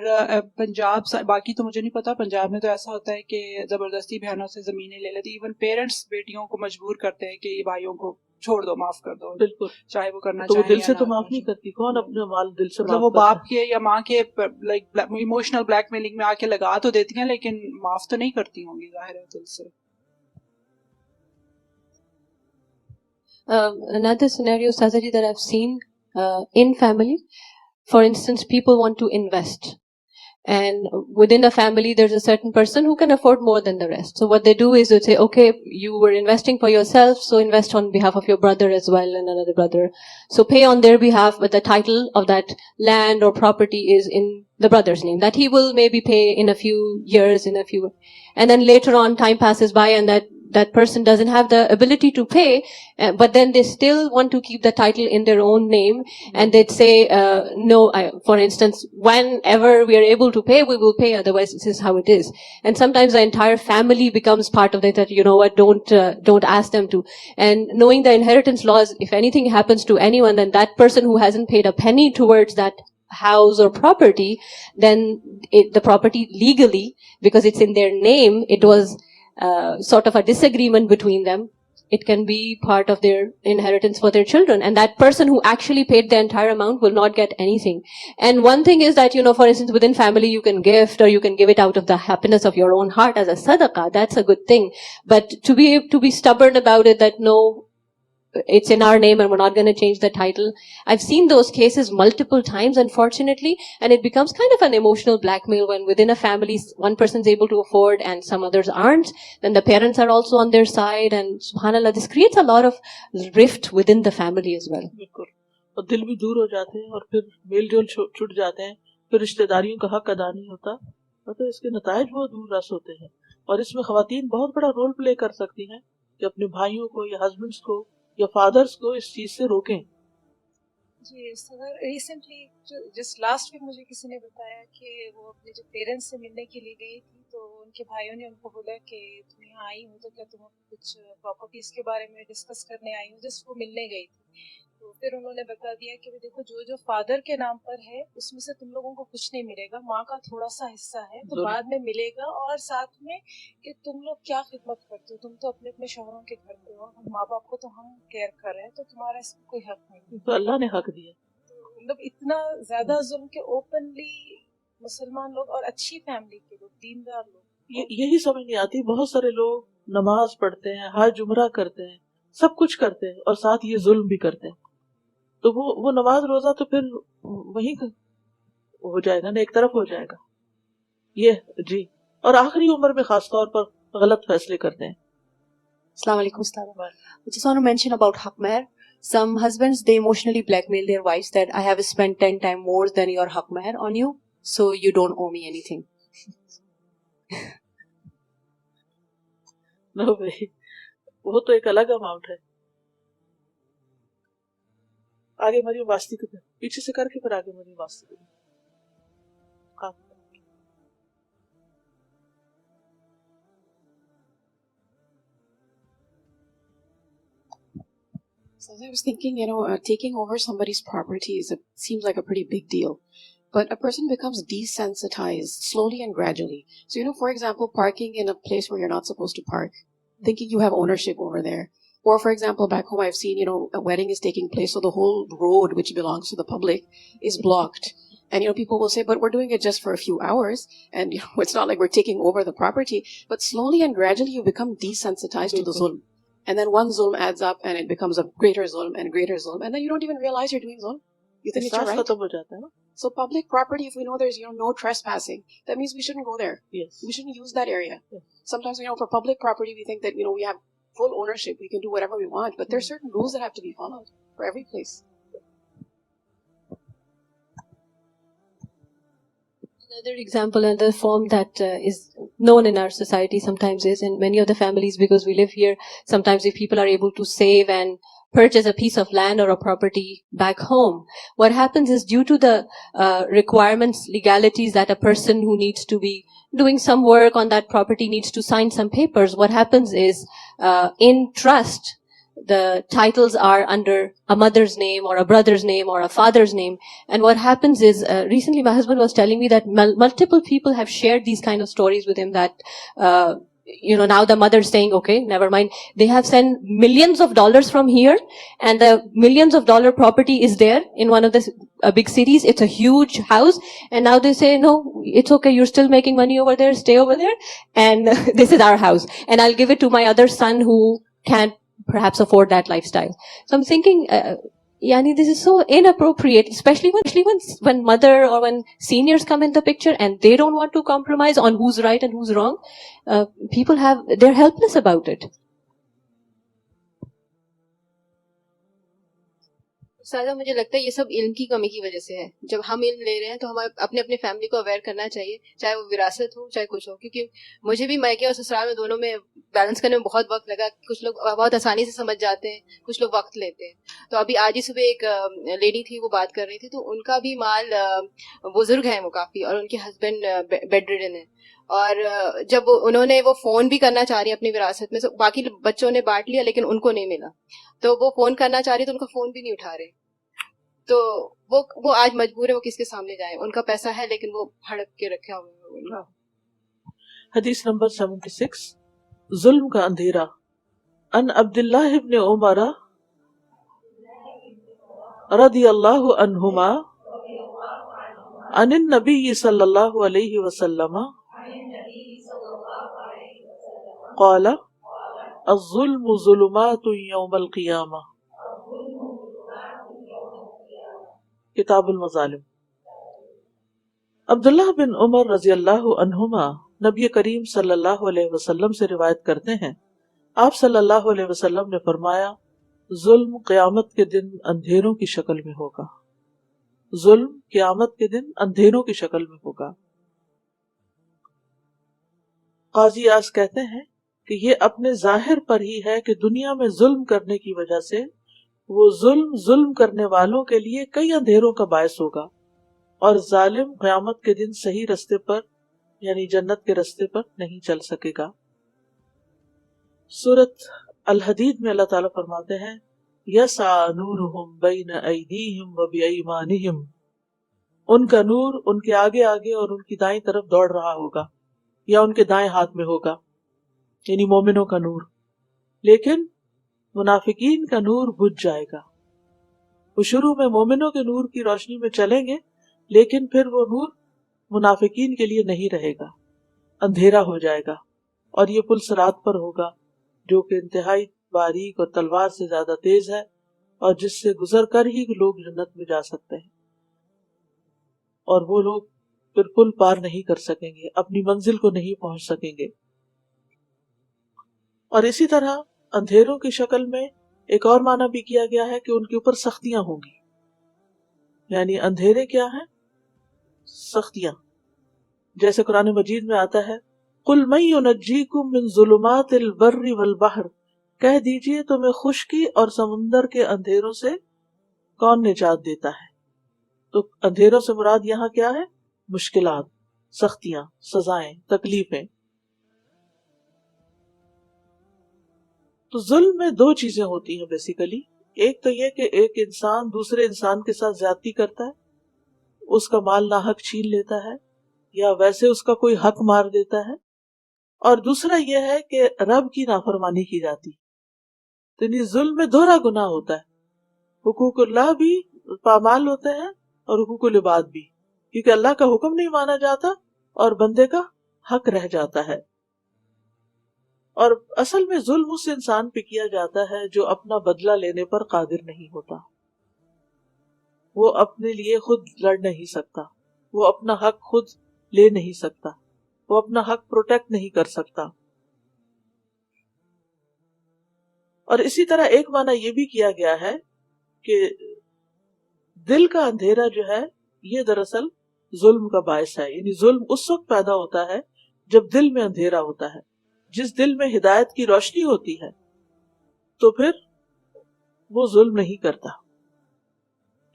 پنجاب باقی تو مجھے نہیں پتا، پنجاب میں تو ایسا ہوتا ہے کہ زبردستی بہنوں سے زمینیں لے لیتی، ایون پیرنٹس بیٹیوں کو مجبور کرتے ہیں کہ یہ بھائیوں کو چھوڑ دو، معاف کر دو. بالکل، چاہے وہ کرنا تو وہ چاہیں دل سے تو معاف نہیں کرتی. کون اپنے مال دل سے مطلب وہ باپ کے یا ماں کے لائک ایموشنل بلیک میلنگ میں آ کے لگا تو دیتی ہیں، لیکن معاف تو نہیں کرتی ہوں گی ظاہر ہے دل سے. Another scenario, Ustazaji, that I've seen in family, for instance, people want to invest. And within a family, there's a certain person who can afford more than the rest. So what they do is they say, okay, you were investing for yourself, so invest on behalf of your brother as well and another brother. So pay on their behalf, but the title of that land or property is in the brother's name, that he will maybe pay in a few years, and then later on time passes by and that person doesn't have the ability to pay, but then they still want to keep the title in their own name, and they'd say, no, for instance, whenever we are able to pay, we will pay, otherwise this is how it is. And sometimes the entire family becomes part of that, you know what, don't ask them to. And knowing the inheritance laws, if anything happens to anyone, then that person who hasn't paid a penny towards that house or property, then the property legally, because it's in their name, it was sort of a disagreement between them, it can be part of their inheritance for their children, and that person who actually paid the entire amount will not get anything. And one thing is that, you know, for instance, within family you can gift or you can give it out of the happiness of your own heart as a sadaqah, that's a good thing. But to be stubborn about it, that no, it's in our name and we're not going to change the title. I've seen those cases multiple times, unfortunately, and it becomes kind of an emotional blackmail when within a family one person's able to afford and some others aren't. Then the parents are also on their side, and subhanallah, this creates a lot of rift within the family as well. بالکل، اور دل بھی دور ہو جاتے ہیں اور پھر میل جول چھٹ جاتے ہیں، پھر رشتہ داریوں کا حق ادا نہیں ہوتا، تو اس کے نتائج بہت دور رس ہوتے ہیں. اور اس میں خواتین بہت بڑا رول پلے کر سکتی ہیں کہ اپنے بھائیوں کو یا ہسبینڈس کو یا فادرز کو اس چیز سے روکیں. جی سر، ریسنٹلی جس لاسٹ ویک مجھے کسی نے بتایا کہ وہ اپنے جو پیرنٹس سے ملنے کے لیے گئی تھی، تو ان کے بھائیوں نے ان کو بولا کہ تم یہاں آئی ہو تو کیا تم کچھ پراپرٹیز کے بارے میں ڈسکس کرنے آئی ہو، جس وہ ملنے گئی تھی. تو پھر انہوں نے بتا دیا کہ دیکھو جو فادر کے نام پر ہے اس میں سے تم لوگوں کو کچھ نہیں ملے گا، ماں کا تھوڑا سا حصہ ہے تو بعد میں ملے گا، اور ساتھ میں کہ تم لوگ کیا خدمت کرتے ہو، تم تو اپنے اپنے شوہروں کے گھر پہ ہو، ہم ماں باپ کو تو ہم کیئر کر رہے ہیں، تو تمہارا اس میں کوئی حق نہیں. تو اللہ نے حق دیا. مطلب اتنا زیادہ ظلم کہ اوپنلی مسلمان لوگ اور اچھی فیملی کے لوگ، دیندار لوگ، یہی سمجھ نہیں آتی. بہت سارے لوگ نماز پڑھتے ہیں، حج عمرہ کرتے ہیں، سب کچھ کرتے ہیں، اور ساتھ یہ ظلم بھی کرتے ہیں. تو وہ نماز روزہ تو پھر وہیں ہو جائے گا نا، ایک طرف ہو جائے گا یہ. جی. اور آخری عمر میں خاص طور پر غلط فیصلے کرتے ہیں. السلام علیکم استاد. I just want to mention about haq mehr. Some husbands, they emotionally blackmail their wives that I have spent 10 times more than your haq mehr on you, so you don't owe me anything. No way. وہ تو ایک الگ اماؤنٹ ہے. آگے مریم واسطی کو پیچھے سے کر کے پھر آگے مریم واسطی کو. So I was thinking, taking over somebody's property seems like a pretty big deal. But a person becomes desensitized slowly and gradually. So, for example, parking in a place where you're not supposed to park, thinking you have ownership over there. Or, for example, back home I've seen, a wedding is taking place, so the whole road which belongs to the public is blocked. And, people will say, but we're doing it just for a few hours. And, it's not like we're taking over the property. But slowly and gradually you become desensitized to the zulm. And then one zulm adds up and it becomes a greater zulm and greater zulm. And then you don't even realize you're doing zulm. You think it's your right? So public property, if we know there's, no trespassing, that means we shouldn't go there. Yes. We shouldn't use that area. Yes. Sometimes, for public property, we think that, we have full ownership. We can do whatever we want. But there's certain rules that have to be followed for every place. Another example, another form that is known in our society sometimes is in many of the families, because we live here, sometimes if people are able to save and purchase a piece of land or a property back home, what happens is due to the requirements, legalities that a person who needs to be doing some work on that property needs to sign some papers, what happens is in trust, the titles are under a mother's name or a brother's name or a father's name. And what happens is, recently my husband was telling me that multiple people have shared these kind of stories with him that, now the mother's saying, okay, never mind. They have sent millions of dollars from here, and the millions of dollar property is there in one of the big cities. It's a huge house. And now they say, no, it's okay. You're still making money over there. Stay over there. And this is our house. And I'll give it to my other son who can't perhaps afford that lifestyle. So I'm thinking, this is so inappropriate, especially when mother or when seniors come in the picture and they don't want to compromise on who's right and who's wrong. They're helpless about it. سادہ مجھے لگتا ہے یہ سب علم کی کمی کی وجہ سے ہے. جب ہم علم لے رہے ہیں تو ہمیں اپنے فیملی کو اویئر کرنا چاہیے, چاہے وہ وراثت ہو چاہے کچھ ہو, کیونکہ مجھے بھی مائکے اور سسرال میں دونوں میں بیلنس کرنے میں بہت وقت لگا. کچھ لوگ بہت آسانی سے سمجھ جاتے ہیں, کچھ لوگ وقت لیتے ہیں. تو ابھی آج ہی صبح ایک لیڈی تھی, وہ بات کر رہی تھی, تو ان کا بھی مال, بزرگ ہیں وہ کافی, اور ان کے ہسبینڈ بیڈ ریڈن ہیں. اور جب انہوں نے وہ فون بھی کرنا چاہ رہی ہیں اپنی وراثت میں, باقی بچوں نے بانٹ لیا لیکن ان کو نہیں ملا, تو وہ فون کرنا چاہ رہی تو ان کا فون بھی نہیں اٹھا رہے. تو وہ آج مجبور ہے, وہ کس کے سامنے جائیں, ان کا پیسہ ہے لیکن وہ ہڑپ کے رکھا ہوا ہے. حدیث نمبر 76, ظلم کا اندھیرا. ان عبداللہ ابن عمر رضی اللہ عنہما عن النبی صلی اللہ علیہ وسلم قال الظلم ظلمات یوم القیامہ. کتاب المظالم. عبداللہ بن عمر رضی اللہ عنہما نبی کریم صلی اللہ علیہ وسلم سے روایت کرتے ہیں, آپ صلی اللہ علیہ وسلم نے فرمایا, ظلم قیامت کے دن اندھیروں کی شکل میں ہوگا. ظلم قیامت کے دن اندھیروں کی شکل میں ہوگا. قاضی اعظم کہتے ہیں کہ یہ اپنے ظاہر پر ہی ہے کہ دنیا میں ظلم کرنے کی وجہ سے وہ ظلم کرنے والوں کے لیے کئی اندھیروں کا باعث ہوگا, اور ظالم قیامت کے دن صحیح رستے پر یعنی جنت کے رستے پر نہیں چل سکے گا. سورۃ الحدید میں اللہ تعالیٰ فرماتے ہیں, یسعی نورہم بین ایدیہم و بایمانہم, ان کا نور ان کے آگے آگے اور ان کی دائیں طرف دوڑ رہا ہوگا, یا ان کے دائیں ہاتھ میں ہوگا, یعنی مومنوں کا نور. لیکن منافقین کا نور بجھ جائے گا. وہ شروع میں مومنوں کے نور کی روشنی میں چلیں گے, لیکن پھر وہ نور منافقین کے لیے نہیں رہے گا, اندھیرا ہو جائے گا. اور یہ پل صراط پر ہوگا, جو کہ انتہائی باریک اور تلوار سے زیادہ تیز ہے, اور جس سے گزر کر ہی لوگ جنت میں جا سکتے ہیں. اور وہ لوگ پھر پل پار نہیں کر سکیں گے, اپنی منزل کو نہیں پہنچ سکیں گے. اور اسی طرح اندھیروں کی شکل میں ایک اور معنی بھی کیا گیا ہے کہ ان کے اوپر سختیاں ہوں گی. یعنی اندھیرے کیا ہیں؟ سختیاں. جیسے قرآن مجید میں آتا ہے, قُلْ مَن يُنَجِّيكُم مِّن ظُلُمَاتِ الْبَرِّ وَالْبَحْرِ, کہہ دیجئے تمہیں خشکی اور سمندر کے اندھیروں سے کون نجات دیتا ہے. تو اندھیروں سے مراد یہاں کیا ہے؟ مشکلات, سختیاں, سزائیں, تکلیفیں. تو ظلم میں دو چیزیں ہوتی ہیں بیسیکلی. ایک تو یہ کہ ایک انسان دوسرے انسان کے ساتھ زیادتی کرتا ہے, اس کا مال ناحق چھین لیتا ہے, یا ویسے اس کا کوئی حق مار دیتا ہے. اور دوسرا یہ ہے کہ رب کی نافرمانی کی جاتی. تو یعنی ظلم میں دوہرا گناہ ہوتا ہے, حقوق اللہ بھی پامال ہوتے ہیں اور حقوق العباد بھی, کیونکہ اللہ کا حکم نہیں مانا جاتا اور بندے کا حق رہ جاتا ہے. اور اصل میں ظلم اس انسان پہ کیا جاتا ہے جو اپنا بدلہ لینے پر قادر نہیں ہوتا. وہ اپنے لیے خود لڑ نہیں سکتا, وہ اپنا حق خود لے نہیں سکتا, وہ اپنا حق پروٹیکٹ نہیں کر سکتا. اور اسی طرح ایک معنی یہ بھی کیا گیا ہے کہ دل کا اندھیرا جو ہے یہ دراصل ظلم کا باعث ہے. یعنی ظلم اس وقت پیدا ہوتا ہے جب دل میں اندھیرا ہوتا ہے. جس دل میں ہدایت کی روشنی ہوتی ہے تو پھر وہ ظلم نہیں کرتا.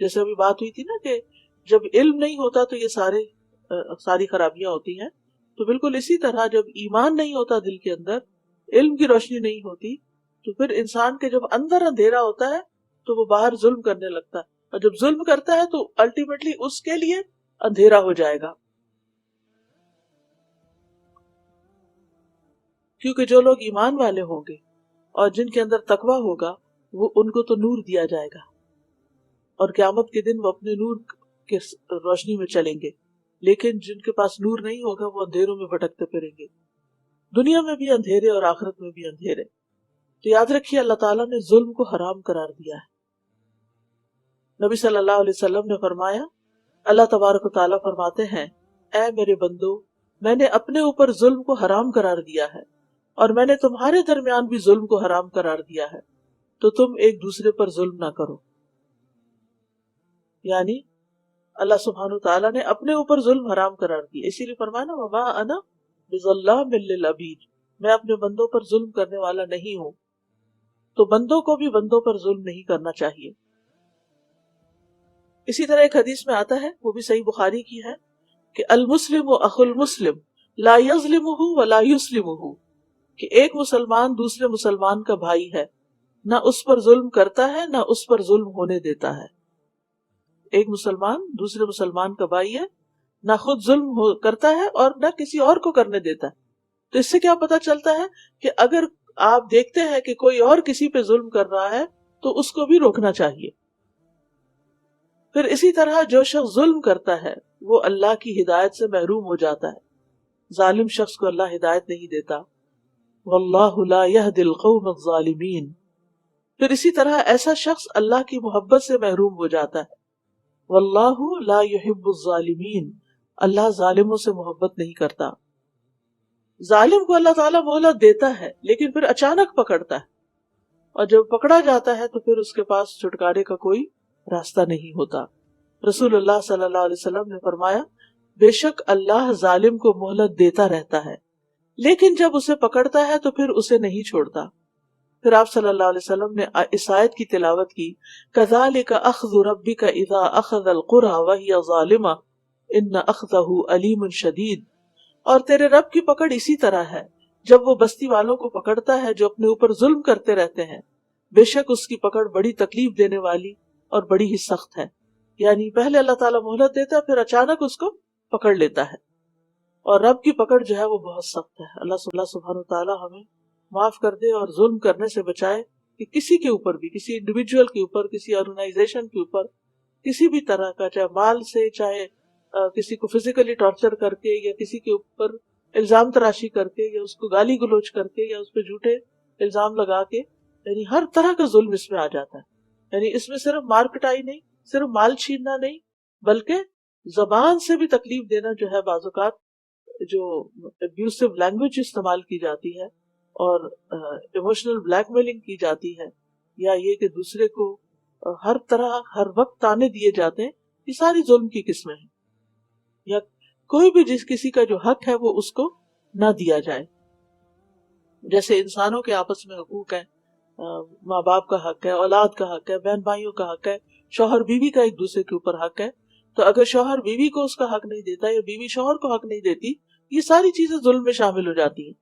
جیسے ابھی بات ہوئی تھی نا کہ جب علم نہیں ہوتا تو یہ ساری خرابیاں ہوتی ہیں. تو بالکل اسی طرح جب ایمان نہیں ہوتا دل کے اندر، علم کی روشنی نہیں ہوتی، تو پھر انسان کے جب اندر اندھیرا ہوتا ہے تو وہ باہر ظلم کرنے لگتا ہے، اور جب ظلم کرتا ہے تو الٹیمیٹلی اس کے لیے اندھیرا ہو جائے گا. کیونکہ جو لوگ ایمان والے ہوں گے اور جن کے اندر تقویٰ ہوگا، وہ ان کو تو نور دیا جائے گا، اور قیامت کے دن وہ اپنے نور کے روشنی میں چلیں گے. لیکن جن کے پاس نور نہیں ہوگا وہ اندھیروں میں بھٹکتے پھریں گے، دنیا میں بھی اندھیرے اور آخرت میں بھی اندھیرے. تو یاد رکھیے اللہ تعالیٰ نے ظلم کو حرام قرار دیا ہے. نبی صلی اللہ علیہ وسلم نے فرمایا، اللہ تبارک و تعالیٰ فرماتے ہیں، اے میرے بندو، میں نے اپنے اوپر ظلم کو حرام قرار دیا ہے اور میں نے تمہارے درمیان بھی ظلم کو حرام قرار دیا ہے، تو تم ایک دوسرے پر ظلم نہ کرو. یعنی اللہ سبحانہ وتعالیٰ نے اپنے اوپر ظلم حرام قرار دیا، اسی لیے فرمایا نا وما انا بظلام للعبید، میں اپنے بندوں پر ظلم کرنے والا نہیں ہوں. تو بندوں کو بھی بندوں پر ظلم نہیں کرنا چاہیے. اسی طرح ایک حدیث میں آتا ہے، وہ بھی صحیح بخاری کی ہے، کہ المسلم اخو المسلم لا یظلمہ ولا یسلمہ، کہ ایک مسلمان دوسرے مسلمان کا بھائی ہے، نہ اس پر ظلم کرتا ہے نہ اس پر ظلم ہونے دیتا ہے. ایک مسلمان دوسرے مسلمان کا بھائی ہے، نہ خود ظلم کرتا ہے اور نہ کسی اور کو کرنے دیتا ہے. تو اس سے کیا پتا چلتا ہے کہ اگر آپ دیکھتے ہیں کہ کوئی اور کسی پہ ظلم کر رہا ہے تو اس کو بھی روکنا چاہیے. پھر اسی طرح جو شخص ظلم کرتا ہے وہ اللہ کی ہدایت سے محروم ہو جاتا ہے. ظالم شخص کو اللہ ہدایت نہیں دیتا. واللہ لا یہدی القوم الظالمین. پھر اسی طرح ایسا شخص اللہ کی محبت سے محروم ہو جاتا ہے. واللہ لا یحب الظالمین. اللہ ظالموں سے محبت نہیں کرتا. ظالم کو اللہ تعالیٰ مہلت دیتا ہے لیکن پھر اچانک پکڑتا ہے، اور جب پکڑا جاتا ہے تو پھر اس کے پاس چھٹکارے کا کوئی راستہ نہیں ہوتا. رسول اللہ صلی اللہ علیہ وسلم نے فرمایا، بے شک اللہ ظالم کو مہلت دیتا رہتا ہے لیکن جب اسے پکڑتا ہے تو پھر اسے نہیں چھوڑتا. پھر آپ صلی اللہ علیہ وسلم نے اس آیت کی تلاوت کی، کذالک اخذ ربک اذا اخذ القری وہی ظالمہ ان اخذہ علیم شدید. اور تیرے رب کی پکڑ اسی طرح ہے جب وہ بستی والوں کو پکڑتا ہے جو اپنے اوپر ظلم کرتے رہتے ہیں، بے شک اس کی پکڑ بڑی تکلیف دینے والی اور بڑی ہی سخت ہے. یعنی پہلے اللہ تعالیٰ مہلت دیتا ہے، پھر اچانک اس کو پکڑ لیتا ہے، اور رب کی پکڑ جو ہے وہ بہت سخت ہے. اللہ سبحانہ وتعالیٰ ہمیں معاف کر دے اور ظلم کرنے سے بچائے، کہ کسی کے اوپر بھی، کسی انڈیویجول کے اوپر، کسی آرگنائزیشن کے اوپر، کسی بھی طرح کا، چاہے مال سے، چاہے کسی کو فزیکلی ٹارچر کر کے، یا کسی کے اوپر الزام تراشی کر کے، یا اس کو گالی گلوچ کر کے، یا اس پہ جھوٹے الزام لگا کے، یعنی ہر طرح کا ظلم اس میں آ جاتا ہے. یعنی اس میں صرف مار پٹائی نہیں، صرف مال چھیننا نہیں، بلکہ زبان سے بھی تکلیف دینا جو ہے. بعض اوقات جو ابیوسو لینگویج استعمال کی جاتی ہے اور ایموشنل بلیک میلنگ کی جاتی ہے، یا یہ کہ دوسرے کو ہر طرح ہر وقت تانے دیے جاتے ہیں، یہ ساری ظلم کی قسمیں ہیں. یا کوئی بھی جس کسی کا جو حق ہے وہ اس کو نہ دیا جائے. جیسے انسانوں کے آپس میں حقوق ہیں، ماں باپ کا حق ہے، اولاد کا حق ہے، بہن بھائیوں کا حق ہے، شوہر بیوی کا ایک دوسرے کے اوپر حق ہے. تو اگر شوہر بیوی کو اس کا حق نہیں دیتا یا بیوی شوہر کو حق نہیں دیتی، یہ ساری چیزیں ظلم میں شامل ہو جاتی ہیں.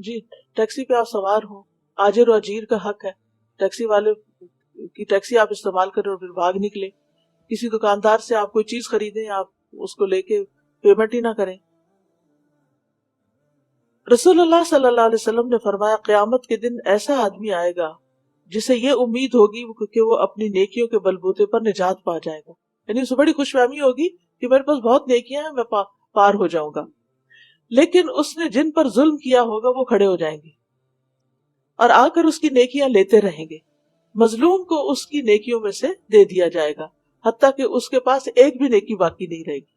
جی، ٹیکسی پہ آپ سوار ہوں، آجر و اجیر کا حق ہے، ٹیکسی والے کی ٹیکسی آپ استعمال کریں اور پھر بھاگ نکلے. کسی دکاندار سے آپ کوئی چیز خریدیں، آپ اس کو لے کے پیمنٹ ہی نہ کریں. رسول اللہ صلی اللہ علیہ وسلم نے فرمایا، قیامت کے دن ایسا آدمی آئے گا جسے یہ امید ہوگی کہ وہ اپنی نیکیوں کے بلبوتے پر نجات پا جائے گا. یعنی اسے بڑی خوش فہمی ہوگی کہ میرے پاس بہت نیکیاں ہیں، میں پار ہو جاؤں گا. لیکن اس نے جن پر ظلم کیا ہوگا وہ کھڑے ہو جائیں گے اور آ کر اس کی نیکیاں لیتے رہیں گے. مظلوم کو اس کی نیکیوں میں سے دے دیا جائے گا، حتیٰ کہ اس کے پاس ایک بھی نیکی باقی نہیں رہے گی.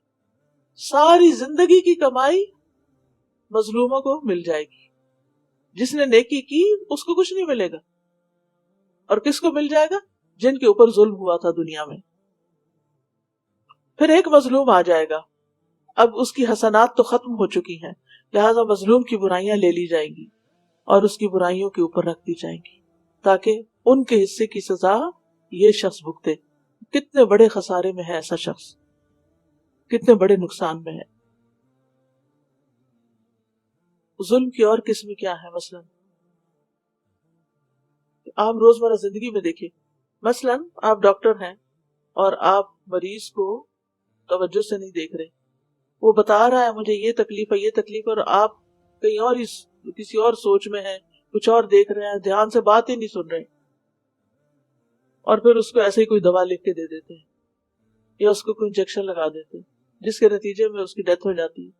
ساری زندگی کی کمائی مظلوموں کو مل جائے گی. جس نے نیکی کی اس کو کچھ نہیں ملے گا، اور کس کو مل جائے گا؟ جن کے اوپر ظلم ہوا تھا دنیا میں. پھر ایک مظلوم آ جائے گا, اب اس کی حسنات تو ختم ہو چکی ہیں, لہذا مظلوم کی برائیاں لے لی جائیں گی اور اس کی برائیوں کے اوپر رکھ دی جائیں گی تاکہ ان کے حصے کی سزا یہ شخص بھگتے. کتنے بڑے خسارے میں ہے ایسا شخص, کتنے بڑے نقصان میں ہے. ظلم کی اور قسم کیا ہے؟ مثلا آپ روزمرہ زندگی میں دیکھیں, مثلا آپ ڈاکٹر ہیں اور آپ مریض کو توجہ سے نہیں دیکھ رہے, وہ بتا رہا ہے مجھے یہ تکلیف ہے یہ تکلیف ہے, اور آپ کہیں اور کسی اور سوچ میں ہیں, کچھ اور دیکھ رہے ہیں, دھیان سے بات ہی نہیں سن رہے, اور پھر اس کو ایسے ہی کوئی دوا لکھ کے دے دیتے ہیں یا اس کو کوئی انجیکشن لگا دیتے ہیں جس کے نتیجے میں اس کی ڈیتھ ہو جاتی ہے.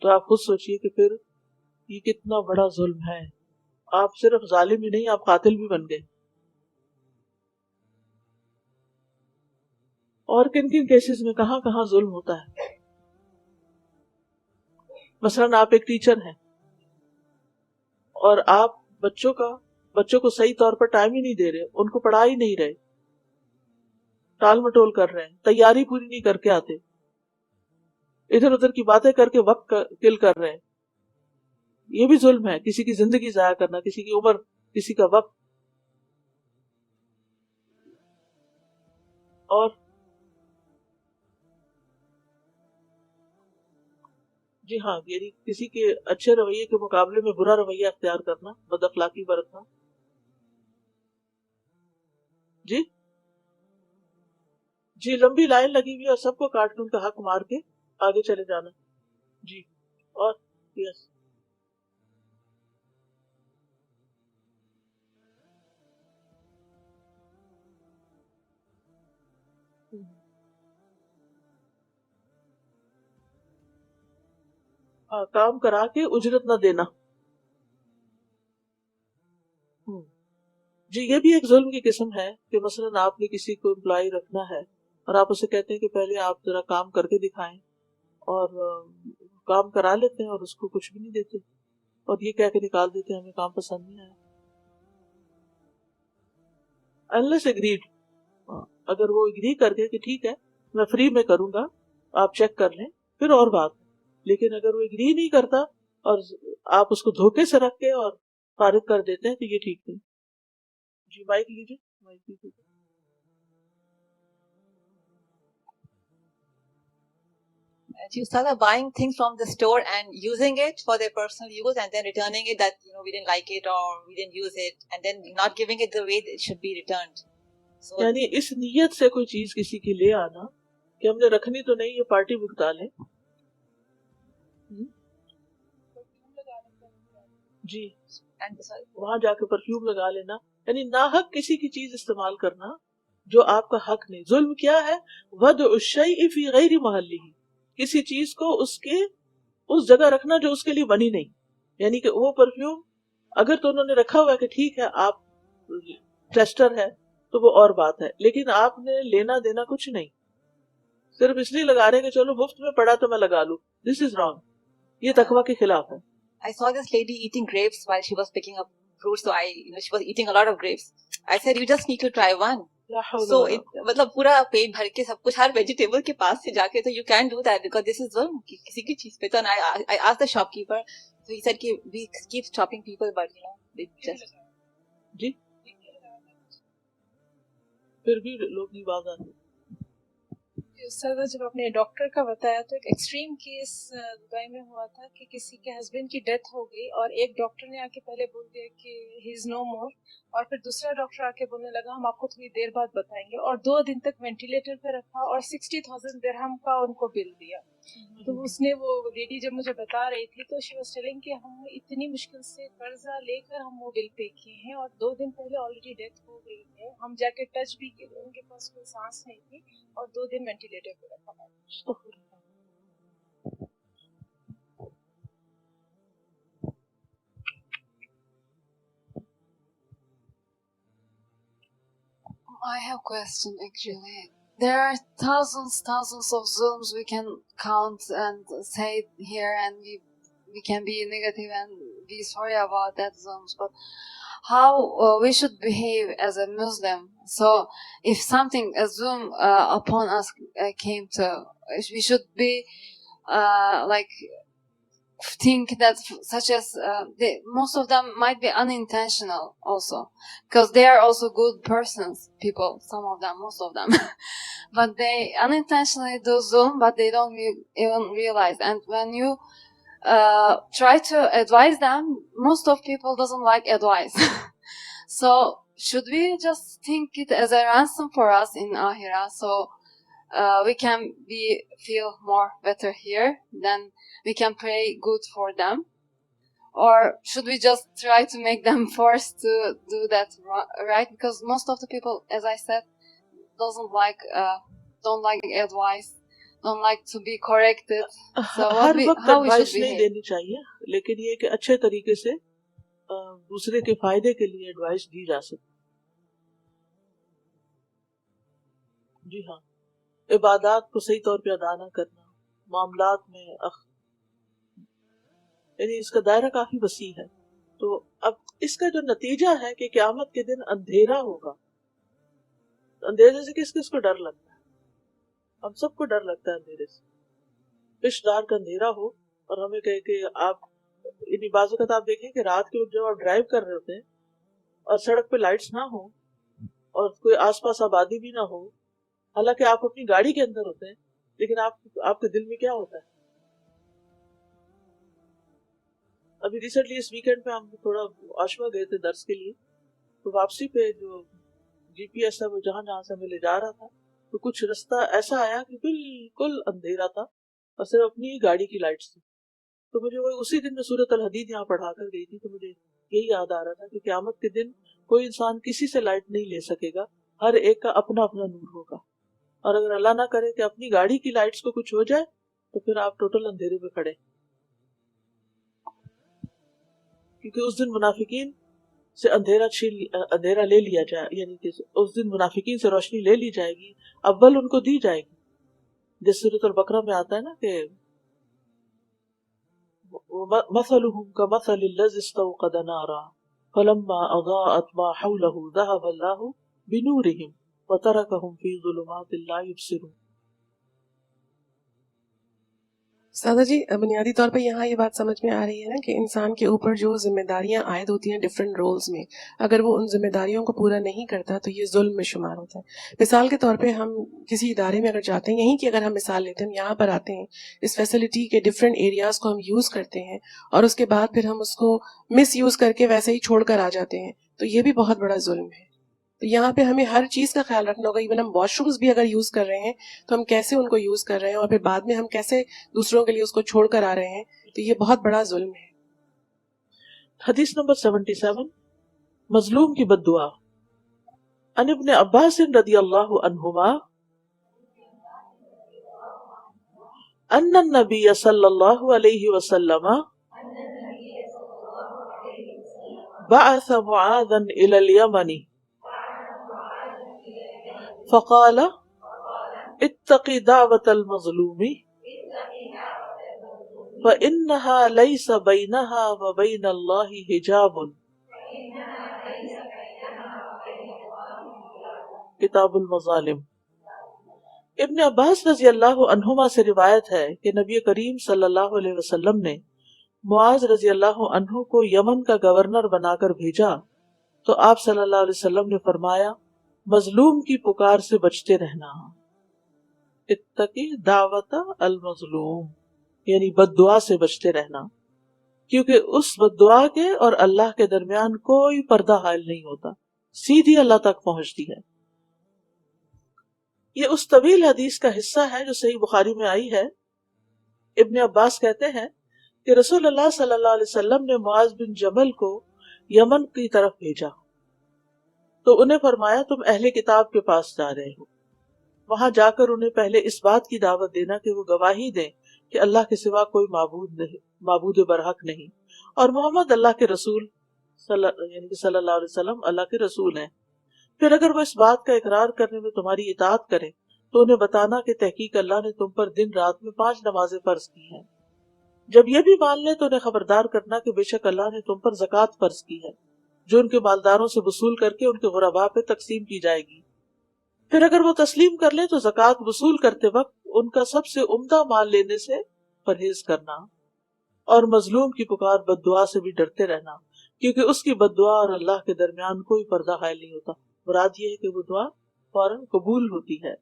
تو آپ خود سوچئے کہ پھر یہ کتنا بڑا ظلم ہے. آپ صرف ظالم ہی نہیں, آپ قاتل بھی بن گئے. اور کن کن کیسز میں کہاں کہاں ظلم ہوتا ہے. مثلا آپ ایک ٹیچر ہیں اور آپ بچوں کو صحیح طور پر ٹائم ہی نہیں دے رہے, ان کو پڑھا ہی نہیں رہے, ٹال مٹول کر رہے ہیں, تیاری پوری نہیں کر کے آتے, ادھر ادھر کی باتیں کر کے وقت کل کر رہے ہیں. یہ بھی ظلم ہے, کسی کی زندگی ضائع کرنا, کسی کی عمر, کسی کا وقت. اور جی ہاں, یعنی کسی کے اچھے رویے کے مقابلے میں برا رویہ اختیار کرنا, بد اخلاقی برتنا. جی لمبی لائن لگی ہوئی اور سب کو کاٹ کے ان کا حق مار کے آگے چلے جانا. جی اور یس کام کرا کے اجرت نہ دینا. جی یہ بھی ایک ظلم کی قسم ہے کہ مثلا آپ نے کسی کو امپلائی رکھنا ہے اور آپ اسے کہتے ہیں کہ پہلے آپ ذرا کام کر کے دکھائیں, اور کام کرا لیتے ہیں اور اس کو کچھ بھی نہیں دیتے اور یہ کہہ کے نکال دیتے ہیں ہمیں کام پسند نہیں آیا. unless agreed, اگر وہ اگری کر کے کہ ٹھیک ہے میں فری میں کروں گا, آپ چیک کر لیں, پھر اور بات. لیکن اگر وہ اگری نہیں کرتا اور آپ اس کو دھوکے سے رکھ کے اور فارغ کر دیتے ہیں تو یہ ٹھیک نہیں. جی مائک لیجیے, مائک لیجیے. You start buying things from the store and using it for their personal use and then returning it that we didn't like it or we didn't use it and then not giving it the way it should be returned. So یعنی اس نیت سے کوئی چیز کسی کی لے آنا کہ ہم نے رکھنی تو نہیں, یہ پارٹی بھگتا لیں. جی وہاں جا کے پرفیوم لگا لینا, یعنی ناحق کسی کی چیز استعمال کرنا جو آپ کا حق نہیں. ظلم کیا ہے؟ وضع الشیء فی غیر محلہ, کسی چیز کو اس جگہ رکھنا جو اس کے لیے بنی نہیں. یعنی کہ وہ پرفیوم اگر تو انہوں نے رکھا ہوا ہے کہ ٹھیک ہے آپ ٹیسٹر ہے تو وہ اور بات ہے, لیکن آپ نے لینا دینا کچھ نہیں, صرف اس لیے لگا رہے ہیں کہ چلو مفت میں پڑا تو میں لگا لوں. دس از رانگ, یہ تقویٰ کے خلاف ہے. I saw this lady eating grapes while she was picking up fruits. So she was eating a lot of grapes. I said, you just need to try one. So matlab pura peet bhar ke sab kuch har vegetable ke paas se jaake, so you can do that because this is zulm kisi ki cheez pe. So I asked the shopkeeper, so he said ki we keep stopping people, but they just جی پھر بھی لوگ نہیں باز آتے. سر جب آپ نے ڈاکٹر کا بتایا تو ایک ایکسٹریم کیس دبئی میں ہوا تھا کہ کسی کے ہسبینڈ کی ڈیتھ ہو گئی اور ایک ڈاکٹر نے آ کے پہلے بول دیا کہ ہی از نو مور, اور پھر دوسرا ڈاکٹر آ کے بولنے لگا ہم آپ کو تھوڑی دیر بعد بتائیں گے, اور 2 دن تک وینٹیلیٹر پہ رکھا اور 60,000 درہم کا ان کو بل دیا. تو اس نے وہ لیڈی جب مجھے بتا رہی تھی تو شی واز ٹیلنگ کہ ہم اتنی مشکل سے قرضہ لے کر ہم وہ بل پے کیے ہیں اور 2 دن پہلے آلریڈی ڈیتھ ہو گئی ہے, ہم جا کے ٹچ بھی کیے, ان کے پاس کوئی سانس نہیں تھی اور 2 دن وینٹیلیٹر پہ رکھا. I have a question actually. There are thousands of zulms we can count and say here, and we can be negative and be sorry about that zulms, but how we should behave as a Muslim. So if something, a zulm upon us came to, we should be like think that such as most of them might be unintentional also, because they are also good persons, people, some of them, most of them. But they unintentionally do zulm, but they don't even realize. And when you try to advise them, most of people doesn't like advice. So should we just think it as a ransom for us in Ahira, so we can feel more better here, then we can pray good for them? Or should we just try to make them forced to do that right? Because most of the people, as I said, don't like advice, don't like to be corrected. So ہر وقت how we should ایڈوائس نہیں behave? دینی چاہیے، لیکن یہ کہ اچھے طریقے سے دوسرے کے فائدے کے لیے ایڈوائس دی جا سکتی. جی ہاں، عبادات کو صحیح طور پہ ادا نہ کرنا، معاملات میں یعنی اس کا دائرہ کافی وسیع ہے. تو اب اس کا جو نتیجہ ہے کہ قیامت کے دن اندھیرا ہوگا. اندھیرے سے کس کس کو ڈر لگتا ہے؟ ہم سب کو ڈر لگتا ہے اندھیرے سے. پشدار کا اندھیرا ہو اور ہمیں کہے کہ آپ یعنی بعض اوقات آپ دیکھیں کہ رات کے وقت جب آپ ڈرائیو کر رہے ہوتے ہیں اور سڑک پہ لائٹس نہ ہوں اور کوئی آس پاس آبادی بھی نہ ہو، حالانکہ آپ اپنی گاڑی کے اندر ہوتے ہیں، لیکن آپ کے دل میں کیا ہوتا ہے؟ ابھی ریسنٹلی اس ویکینڈ پہ ہم تھوڑا آشوا گئے تھے درس کے لیے، تو واپسی پہ جو جی پی ایس ہے وہ جہاں سے ہمیں لے جا رہا تھا، تو کچھ رستہ ایسا آیا کہ بالکل اندھیرا تھا اور صرف اپنی ہی گاڑی کی لائٹس تھی. تو مجھے وہ اسی دن میں سورۃ الحدید یہاں پڑھا کر گئی تھی، تو مجھے یہی یاد آ رہا تھا کہ قیامت کے دن کوئی انسان کسی سے لائٹ نہیں لے سکے گا، ہر ایک کا اپنا اپنا نور ہوگا. اور اگر اللہ نہ کرے کہ اپنی گاڑی کی لائٹس کو کچھ ہو جائے تو پھر آپ ٹوٹل اندھیرے میں کھڑے. کیونکہ اس دن منافقین سے اندھیرا لے لیا جائے، یعنی کہ اس دن منافقین سے روشنی لے لی جائے گی، اول ان کو دی جائے گی. جس سورۃ البقرہ میں آتا ہے نا کہ مثلهم كمثل الذي استوقد نارا فلما اضاءت ما حوله ذهب الله بنورهم وتركهم في ظلمات لا يبصرون. سادہ جی، بنیادی طور پہ یہاں یہ بات سمجھ میں آ رہی ہے نا کہ انسان کے اوپر جو ذمہ داریاں عائد ہوتی ہیں ڈفرینٹ رولز میں، اگر وہ ان ذمہ داریوں کو پورا نہیں کرتا تو یہ ظلم میں شمار ہوتا ہے. مثال کے طور پہ ہم کسی ادارے میں اگر جاتے ہیں، یہیں کی اگر ہم مثال لیتے ہیں، ہم یہاں پر آتے ہیں، اس فیسلٹی کے ڈفرینٹ ایریاز کو ہم یوز کرتے ہیں اور اس کے بعد پھر ہم اس کو مس یوز کر کے ویسے ہی چھوڑ کر آ جاتے ہیں، تو یہ بھی بہت بڑا ظلم ہے. تو یہاں پہ ہمیں ہر چیز کا خیال رکھنا ہوگا. ایون ہم واش رومز بھی اگر یوز کر رہے ہیں تو ہم کیسے ان کو یوز کر رہے ہیں اور پھر بعد میں ہم کیسے دوسروں کے لیے اس کو چھوڑ کر آ رہے ہیں، تو یہ بہت بڑا ظلم ہے. حدیث نمبر 77، مظلوم کی بد دعا. عن ابن عباس رضی اللہ عنہما ان النبی صلی اللہ علیہ وسلم بعث معاذا الى اليمن فقال اتق دعوة المظلوم فإنها ليس بينها وبين الله حجاب. کتاب المظالم. ابن عباس رضی اللہ عنہما سے روایت ہے کہ نبی کریم صلی اللہ علیہ وسلم نے معاذ رضی اللہ عنہ کو یمن کا گورنر بنا کر بھیجا تو آپ صلی اللہ علیہ وسلم نے فرمایا مظلوم کی پکار سے بچتے رہنا. اتقی دعوت المظلوم یعنی بد دعا سے بچتے رہنا، کیونکہ اس بد دعا کے اور اللہ کے درمیان کوئی پردہ حائل نہیں ہوتا، سیدھی اللہ تک پہنچتی ہے. یہ اس طویل حدیث کا حصہ ہے جو صحیح بخاری میں آئی ہے. ابن عباس کہتے ہیں کہ رسول اللہ صلی اللہ علیہ وسلم نے معاذ بن جبل کو یمن کی طرف بھیجا تو انہیں فرمایا تم اہل کتاب کے پاس جا رہے ہو، وہاں جا کر انہیں پہلے اس بات کی دعوت دینا کہ وہ گواہی دیں کہ اللہ کے سوا کوئی معبود برحق نہیں اور محمد اللہ کے رسول صلی اللہ علیہ وسلم اللہ کے رسول ہیں. پھر اگر وہ اس بات کا اقرار کرنے میں تمہاری اطاعت کریں تو انہیں بتانا کہ تحقیق اللہ نے تم پر دن رات میں 5 نمازیں فرض کی ہیں. جب یہ بھی مان لیں تو انہیں خبردار کرنا کہ بے شک اللہ نے تم پر زکوٰۃ فرض کی ہے جو ان کے مالداروں سے وصول کر کے ان کے غرباء پہ تقسیم کی جائے گی. پھر اگر وہ تسلیم کر لیں تو زکوٰۃ وصول کرتے وقت ان کا سب سے عمدہ مال لینے سے پرہیز کرنا، اور مظلوم کی پکار بد دعا سے بھی ڈرتے رہنا، کیونکہ اس کی بد دعا اور اللہ کے درمیان کوئی پردہ حائل نہیں ہوتا. مراد یہ ہے کہ وہ دعا فوراً قبول ہوتی ہے.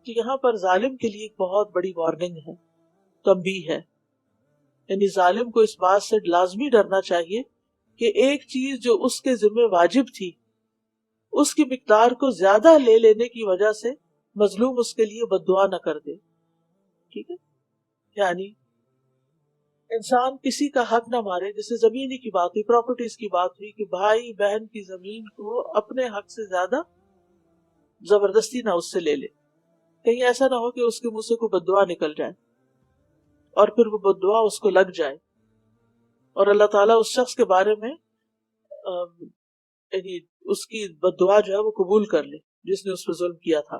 کہ یہاں پر ظالم کے لیے ایک بہت بڑی وارننگ ہے، تنبیہ ہے. یعنی ظالم کو اس بات سے لازمی ڈرنا چاہیے کہ ایک چیز جو اس کے ذمہ واجب تھی اس کی مقدار کو زیادہ لے لینے کی وجہ سے مظلوم اس کے لیے بد دعا نہ کر دے. ٹھیک ہے، یعنی انسان کسی کا حق نہ مارے. جیسے زمینی کی بات ہوئی، پراپرٹیز کی بات ہوئی، کہ بھائی بہن کی زمین کو اپنے حق سے زیادہ زبردستی نہ اس سے لے لے. کہیں ایسا نہ ہو کہ اس کے منہ سے کوئی بد دعا نکل جائے اور پھر وہ بد دعا اس کو لگ جائے اور اللہ تعالیٰ اس شخص کے بارے میں یعنی اس کی بد دعا جو ہے وہ قبول کر لے جس نے اس پہ ظلم کیا تھا.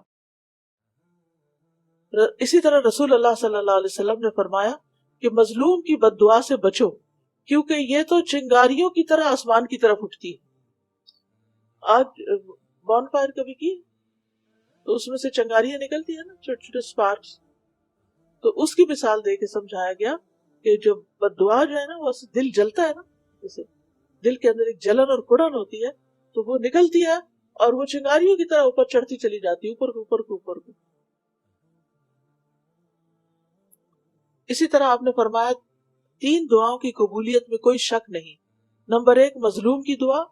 اسی طرح رسول اللہ صلی اللہ علیہ وسلم نے فرمایا کہ مظلوم کی بد دعا سے بچو، کیونکہ یہ تو چنگاریوں کی طرح آسمان کی طرف اٹھتی ہے. آج بون فائر کبھی کی تو اس میں سے چنگاریاں نکلتی ہیں نا، چھوٹے چھوٹے سپارکس. تو اس کی مثال دے کے سمجھایا گیا کہ جو بد دعا جو ہے نا، وہ دل جلتا ہے نا، جیسے دل کے اندر ایک جلن اور کڑن ہوتی ہے تو وہ نکلتی ہے اور وہ چنگاریوں کی طرح اوپر چڑھتی چلی جاتی ہے، اوپر کو اوپر کو اوپر کو. اسی طرح آپ نے فرمایا 3 دعاؤں کی قبولیت میں کوئی شک نہیں. نمبر 1 مظلوم کی دعا،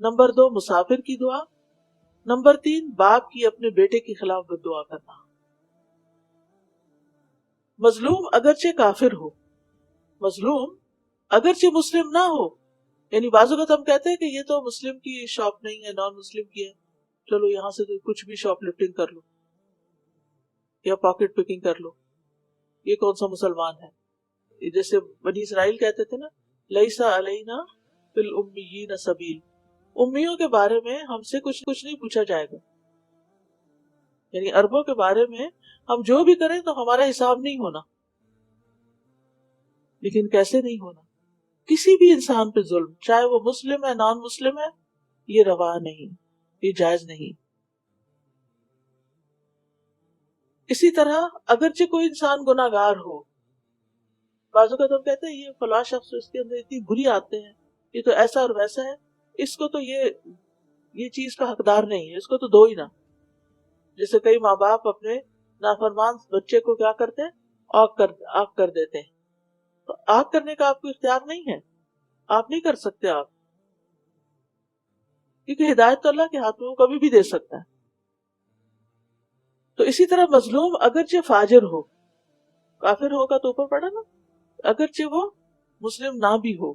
نمبر 2 مسافر کی دعا، نمبر 3 باپ کی اپنے بیٹے کے خلاف بد دعا کرنا. مظلوم اگرچہ کافر ہو، مظلوم اگرچہ مسلم نہ ہو، یعنی بعض اوقات ہم کہتے ہیں کہ یہ تو مسلم کی شاپ نہیں ہے، نان مسلم کی ہے، چلو یہاں سے تو کچھ بھی شاپ لفٹنگ کر لو یا پاکٹ پکنگ کر لو، یہ کون سا مسلمان ہے؟ جیسے بنی اسرائیل کہتے تھے نا، لیسا علینا فی الامیین سبیل، امیوں کے بارے میں ہم سے کچھ نہیں پوچھا جائے گا. یعنی عربوں کے بارے میں ہم جو بھی کریں تو ہمارا حساب نہیں ہونا. لیکن کیسے نہیں ہونا؟ کسی بھی انسان پہ ظلم، چاہے وہ مسلم ہے نان مسلم ہے، یہ روا نہیں، یہ جائز نہیں. اسی طرح اگرچہ کوئی انسان گناہگار ہو، بعض اوقات ہم کہتے ہیں یہ فلاں شخص اس کے اندر اتنی بری عادتیں ہیں، یہ تو ایسا اور ویسا ہے، اس کو تو یہ چیز کا حقدار نہیں ہے، اس کو تو دو ہی نہ. جیسے کئی ماں باپ اپنے نافرمان بچے کو کیا کرتے ہیں، آگ کر دیتے ہیں. تو آگ کرنے کا آپ کو اختیار نہیں ہے، آپ نہیں کر سکتے آپ، کیونکہ ہدایت تو اللہ کے ہاتھ میں، وہ کبھی بھی دے سکتا ہے. تو اسی طرح مظلوم اگرچہ فاجر ہو، کافر ہوگا تو اوپر پڑا نا، اگرچہ وہ مسلم نہ بھی ہو،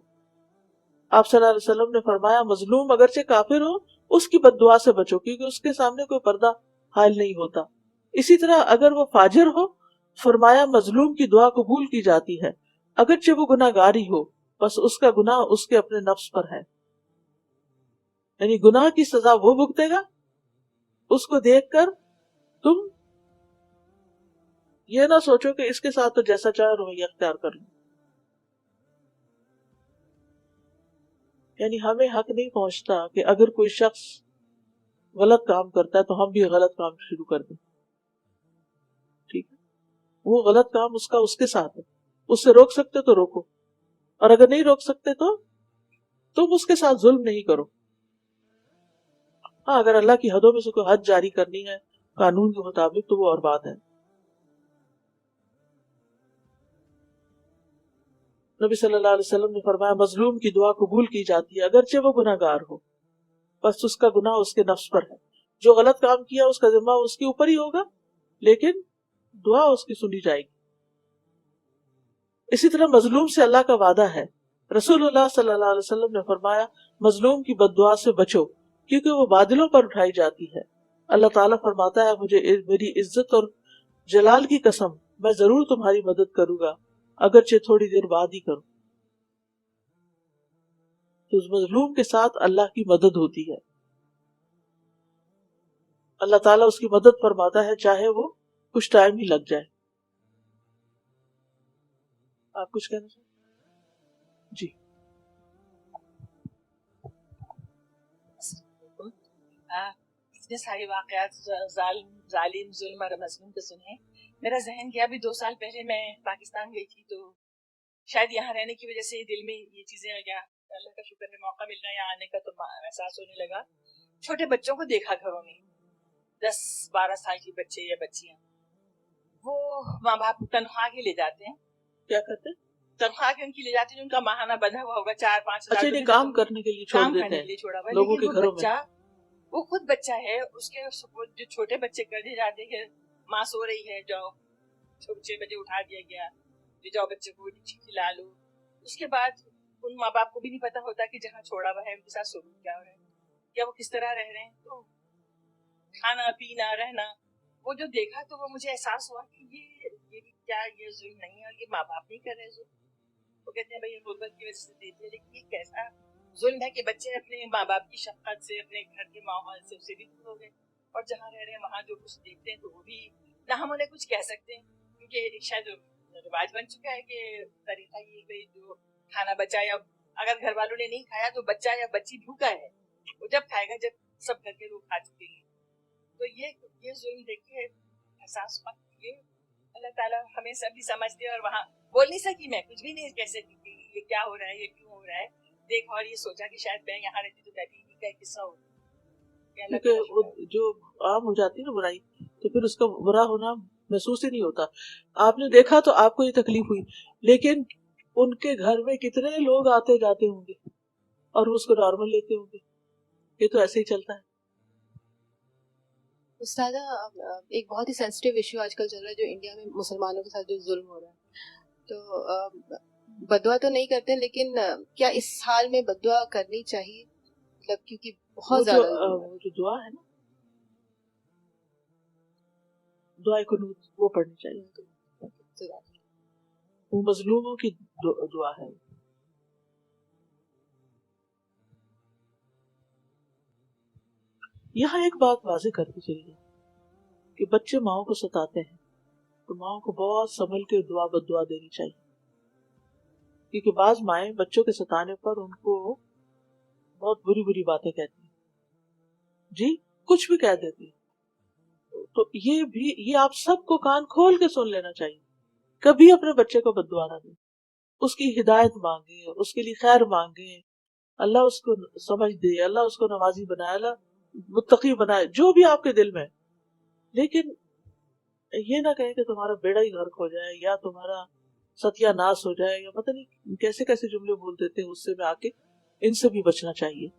آپ صلی اللہ علیہ وسلم نے فرمایا مظلوم اگرچہ کافر ہو اس کی بد دعا سے بچو، کیونکہ اس کے سامنے کوئی پردہ حائل نہیں ہوتا. اسی طرح اگر وہ فاجر ہو، فرمایا مظلوم کی دعا قبول کی جاتی ہے اگرچہ وہ گناہگار ہی ہو، بس اس کا گناہ اس کے اپنے نفس پر ہے. یعنی گناہ کی سزا وہ بھگتے گا، اس کو دیکھ کر تم یہ نہ سوچو کہ اس کے ساتھ تو جیسا چاہے رویہ اختیار کر لوں. یعنی ہمیں حق نہیں پہنچتا کہ اگر کوئی شخص غلط کام کرتا ہے تو ہم بھی غلط کام شروع کر دیں. ٹھیک ہے، وہ غلط کام اس کے ساتھ ہے، اس سے روک سکتے تو روکو، اور اگر نہیں روک سکتے تو تم اس کے ساتھ ظلم نہیں کرو. ہاں، اگر اللہ کی حدوں میں سے کوئی حد جاری کرنی ہے قانون کے مطابق تو وہ اور بات ہے. نبی صلی اللہ علیہ وسلم نے فرمایا مظلوم کی دعا قبول کی جاتی ہے اگرچہ وہ گناہگار ہو، بس اس کا گناہ اس کے نفس پر ہے. جو غلط کام کیا اس کا ذمہ اس کے اوپر ہی ہوگا، لیکن دعا اس کی سنی جائے گی. اسی طرح مظلوم سے اللہ کا وعدہ ہے. رسول اللہ صلی اللہ علیہ وسلم نے فرمایا مظلوم کی بد دعا سے بچو، کیونکہ وہ بادلوں پر اٹھائی جاتی ہے. اللہ تعالیٰ فرماتا ہے مجھے میری عزت اور جلال کی قسم میں ضرور تمہاری مدد کروں گا، اگرچہ تھوڑی دیر بعد ہی کروں. تو اس مظلوم کے ساتھ اللہ کی مدد ہوتی ہے. اللہ تعالیٰ اس کی مدد فرماتا ہے چاہے وہ کچھ ٹائم ہی لگ جائے. آپ کچھ کہنا چاہیں؟ جی. اتنے سارے واقعات ظالم ظلم اور مظلوم کے سنے. میرا ذہن گیا بھی 2 سال پہلے میں پاکستان گئی تھی, تو شاید یہاں رہنے کی وجہ سے دل میں یہ چیزیں, یا اللہ کا شکر ہے موقع مل رہا ہے یہاں آنے کا, تو احساس ہونے لگا. چھوٹے بچوں کو دیکھا گھروں میں, 10-12 سال کے بچے یا بچیاں, وہ ماں باپ تنخواہ کے لے جاتے ہیں. کیا کرتے ہیں؟ تنخواہ کے ان کی لے جاتے ہیں, ان کا ماہانہ بندھا ہوا ہوگا 4-5 اچھا ہزار. نہیں, کام کرنے کے لیے چھوڑ دیتے ہیں چھوڑا ہوا, لوگوں کے لیکن وہ گھروں میں. بچہ, وہ خود بچہ ہے, اس کے جو چھوٹے بچے کر دیے جاتے ہیں, ماں سو رہی ہے جاؤ 6 بجے اٹھا دیا گیا, جاؤ بچے کو کھلا لو. اس کے بعد ان ماں باپ کو بھی نہیں پتا ہوتا کہ جہاں چھوڑا ہوا ہے ان کے ساتھ سلوک کیا ہو رہا ہے, یا وہ کس طرح رہ رہے ہیں. تو کھانا پینا رہنا, وہ جو دیکھا تو وہ مجھے احساس ہوا کہ یہ بھی کیا, یہ ظلم نہیں ہے, اور یہ ماں باپ نہیں کر رہے ظلم. وہ کہتے ہیں بھائی غربت کی وجہ سے دیتے ہیں, لیکن یہ کیسا ظلم ہے کہ بچے اپنے ماں باپ کی شفقت سے, اپنے گھر کے ماحول سے اسے بھی دور ہو گئے, اور جہاں رہ رہے ہیں وہاں جو کچھ دیکھتے ہیں تو وہ بھی نہ ہم انہیں کچھ کہہ سکتے ہیں, کیونکہ شاید رواج بن چکا ہے کہ طریقہ یہ کہ جو کھانا بچا, یا اگر گھر والوں نے نہیں کھایا تو بچہ یا بچی بھوکا ہے, وہ جب کھائے گا جب سب گھر کے لوگ کھا چکے ہیں. تو یہ ظلم دیکھ کے احساس ہوا کہ یہ اللہ تعالیٰ ہمیں سب بھی سمجھتے, اور وہاں بول نہیں سکی, میں کچھ بھی نہیں کہہ سکی کہ یہ کیا ہو رہا ہے, یہ کیوں ہو رہا ہے. دیکھ, اور یہ سوچا کہ شاید میں یہاں رہتی تو میں بھی کا قصہ ہو, کیونکہ جو عام ہو جاتی ہے نا برائی, تو پھر اس کا برا ہونا محسوس ہی نہیں ہوتا. آپ نے دیکھا تو آپ کو یہ تکلیف ہوئی, لیکن ان کے گھر میں کتنے لوگ آتے جاتے ہوں گے اور اس کو نارمل لیتے ہوں گے. یہ تو ایسے ہی چلتا ہے. استاذہ, ایک بہت ہی سینسٹیو ایشو آج کل چل رہا ہے جو انڈیا میں مسلمانوں کے ساتھ جو ظلم ہو رہا ہے, تو بدعا تو نہیں کرتے, لیکن کیا اس حال میں بدعا کرنی چاہیے؟ مطلب کیونکہ بہت زیادہ وہ جو دعا ہے نا, دعائے قنوت, وہ پڑھنی چاہیے. وہ مظلوموں کی دعا ہے. یہاں ایک بات واضح کرتی چلیے کہ بچے ماؤں کو ستاتے ہیں تو ماؤں کو بہت سنبھل کے دعا بدعا دینی چاہیے, کیونکہ بعض مائیں بچوں کے ستانے پر ان کو بہت بری بری باتیں کہتی ہیں, جی کچھ بھی کہہ دیتی ہیں. تو یہ آپ سب کو کان کھول کے سن لینا چاہیے. کبھی اپنے بچے کو بددعا نہ دیں, اس کی ہدایت مانگیں, اس کے لیے خیر مانگیں, اللہ اس کو سمجھ دے, اللہ اس کو نمازی بنائے, اللہ متقی بنائے, جو بھی آپ کے دل میں. لیکن یہ نہ کہیں کہ تمہارا بیڑا ہی غرق ہو جائے, یا تمہارا ستیہ ناس ہو جائے, یا پتہ نہیں کیسے کیسے جملے بول دیتے ہیں غصے میں آ کے. ان سے بھی بچنا چاہیے.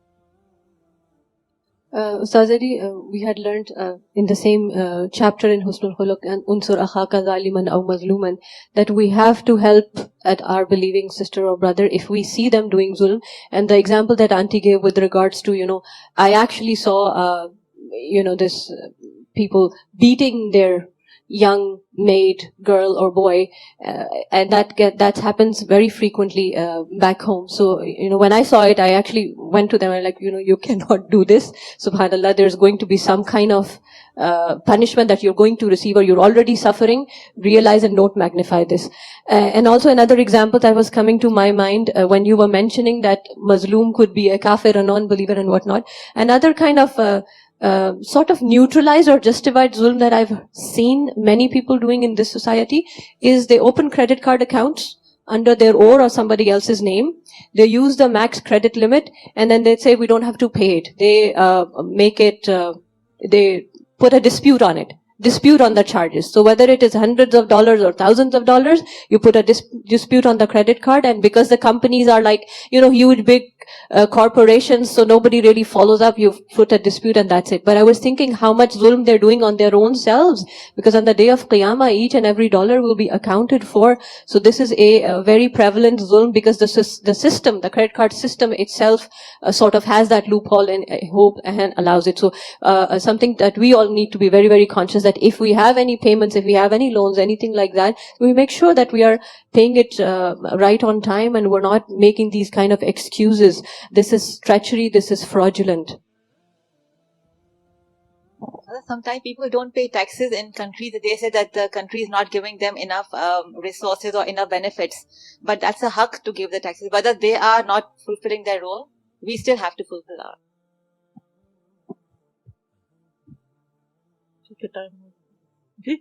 Ustazah ji, we had learned in the same chapter in Husnul Khuluq and Unsur Akhaka Zaliman aw Mazluman that we have to help at our believing sister or brother if we see them doing zulm. And the example that Auntie gave with regards to, I actually saw, this people beating their young maid, girl or boy, and that happens very frequently back home. So when I saw it, I actually went to them and like, you cannot do this. Subhanallah, there's going to be some kind of punishment that you're going to receive, or you're already suffering. Realize and don't magnify this. And also another example that was coming to my mind when you were mentioning that Mazloom could be a kafir, a non-believer and whatnot. Another kind of sort of neutralized or justified zulm that I've seen many people doing in this society is they open credit card accounts under their own or somebody else's name. They use the max credit limit and then they say we don't have to pay it. They make it, they put a dispute on it. Dispute on the charges. So whether it is hundreds of dollars or thousands of dollars, you put a dispute on the credit card, and because the companies are like, huge big corporations, so nobody really follows up, you put a dispute and that's it. But I was thinking how much zulm they're doing on their own selves, because on the day of Qiyamah, each and every dollar will be accounted for. So this is a very prevalent zulm, because the system, the credit card system itself sort of has that loophole and hope and allows it. So something that we all need to be very, very conscious that if we have any payments, if we have any loans, anything like that, we make sure that we are paying it right on time and we're not making these kind of excuses. This is treachery, this is fraudulent. Sometimes people don't pay taxes in countries. They say that the country is not giving them enough resources or enough benefits. But that's a haq to give the taxes. Whether they are not fulfilling their role, we still have to fulfill our. کے ٹائم میں جی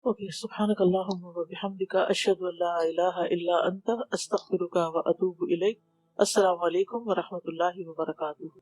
اوکے. سبحانک اللہم و بحمدک اشہد ان لا الہ الا انت استغفرک و اتوب الیک. السلام علیکم ورحمۃ اللہ وبرکاتہ.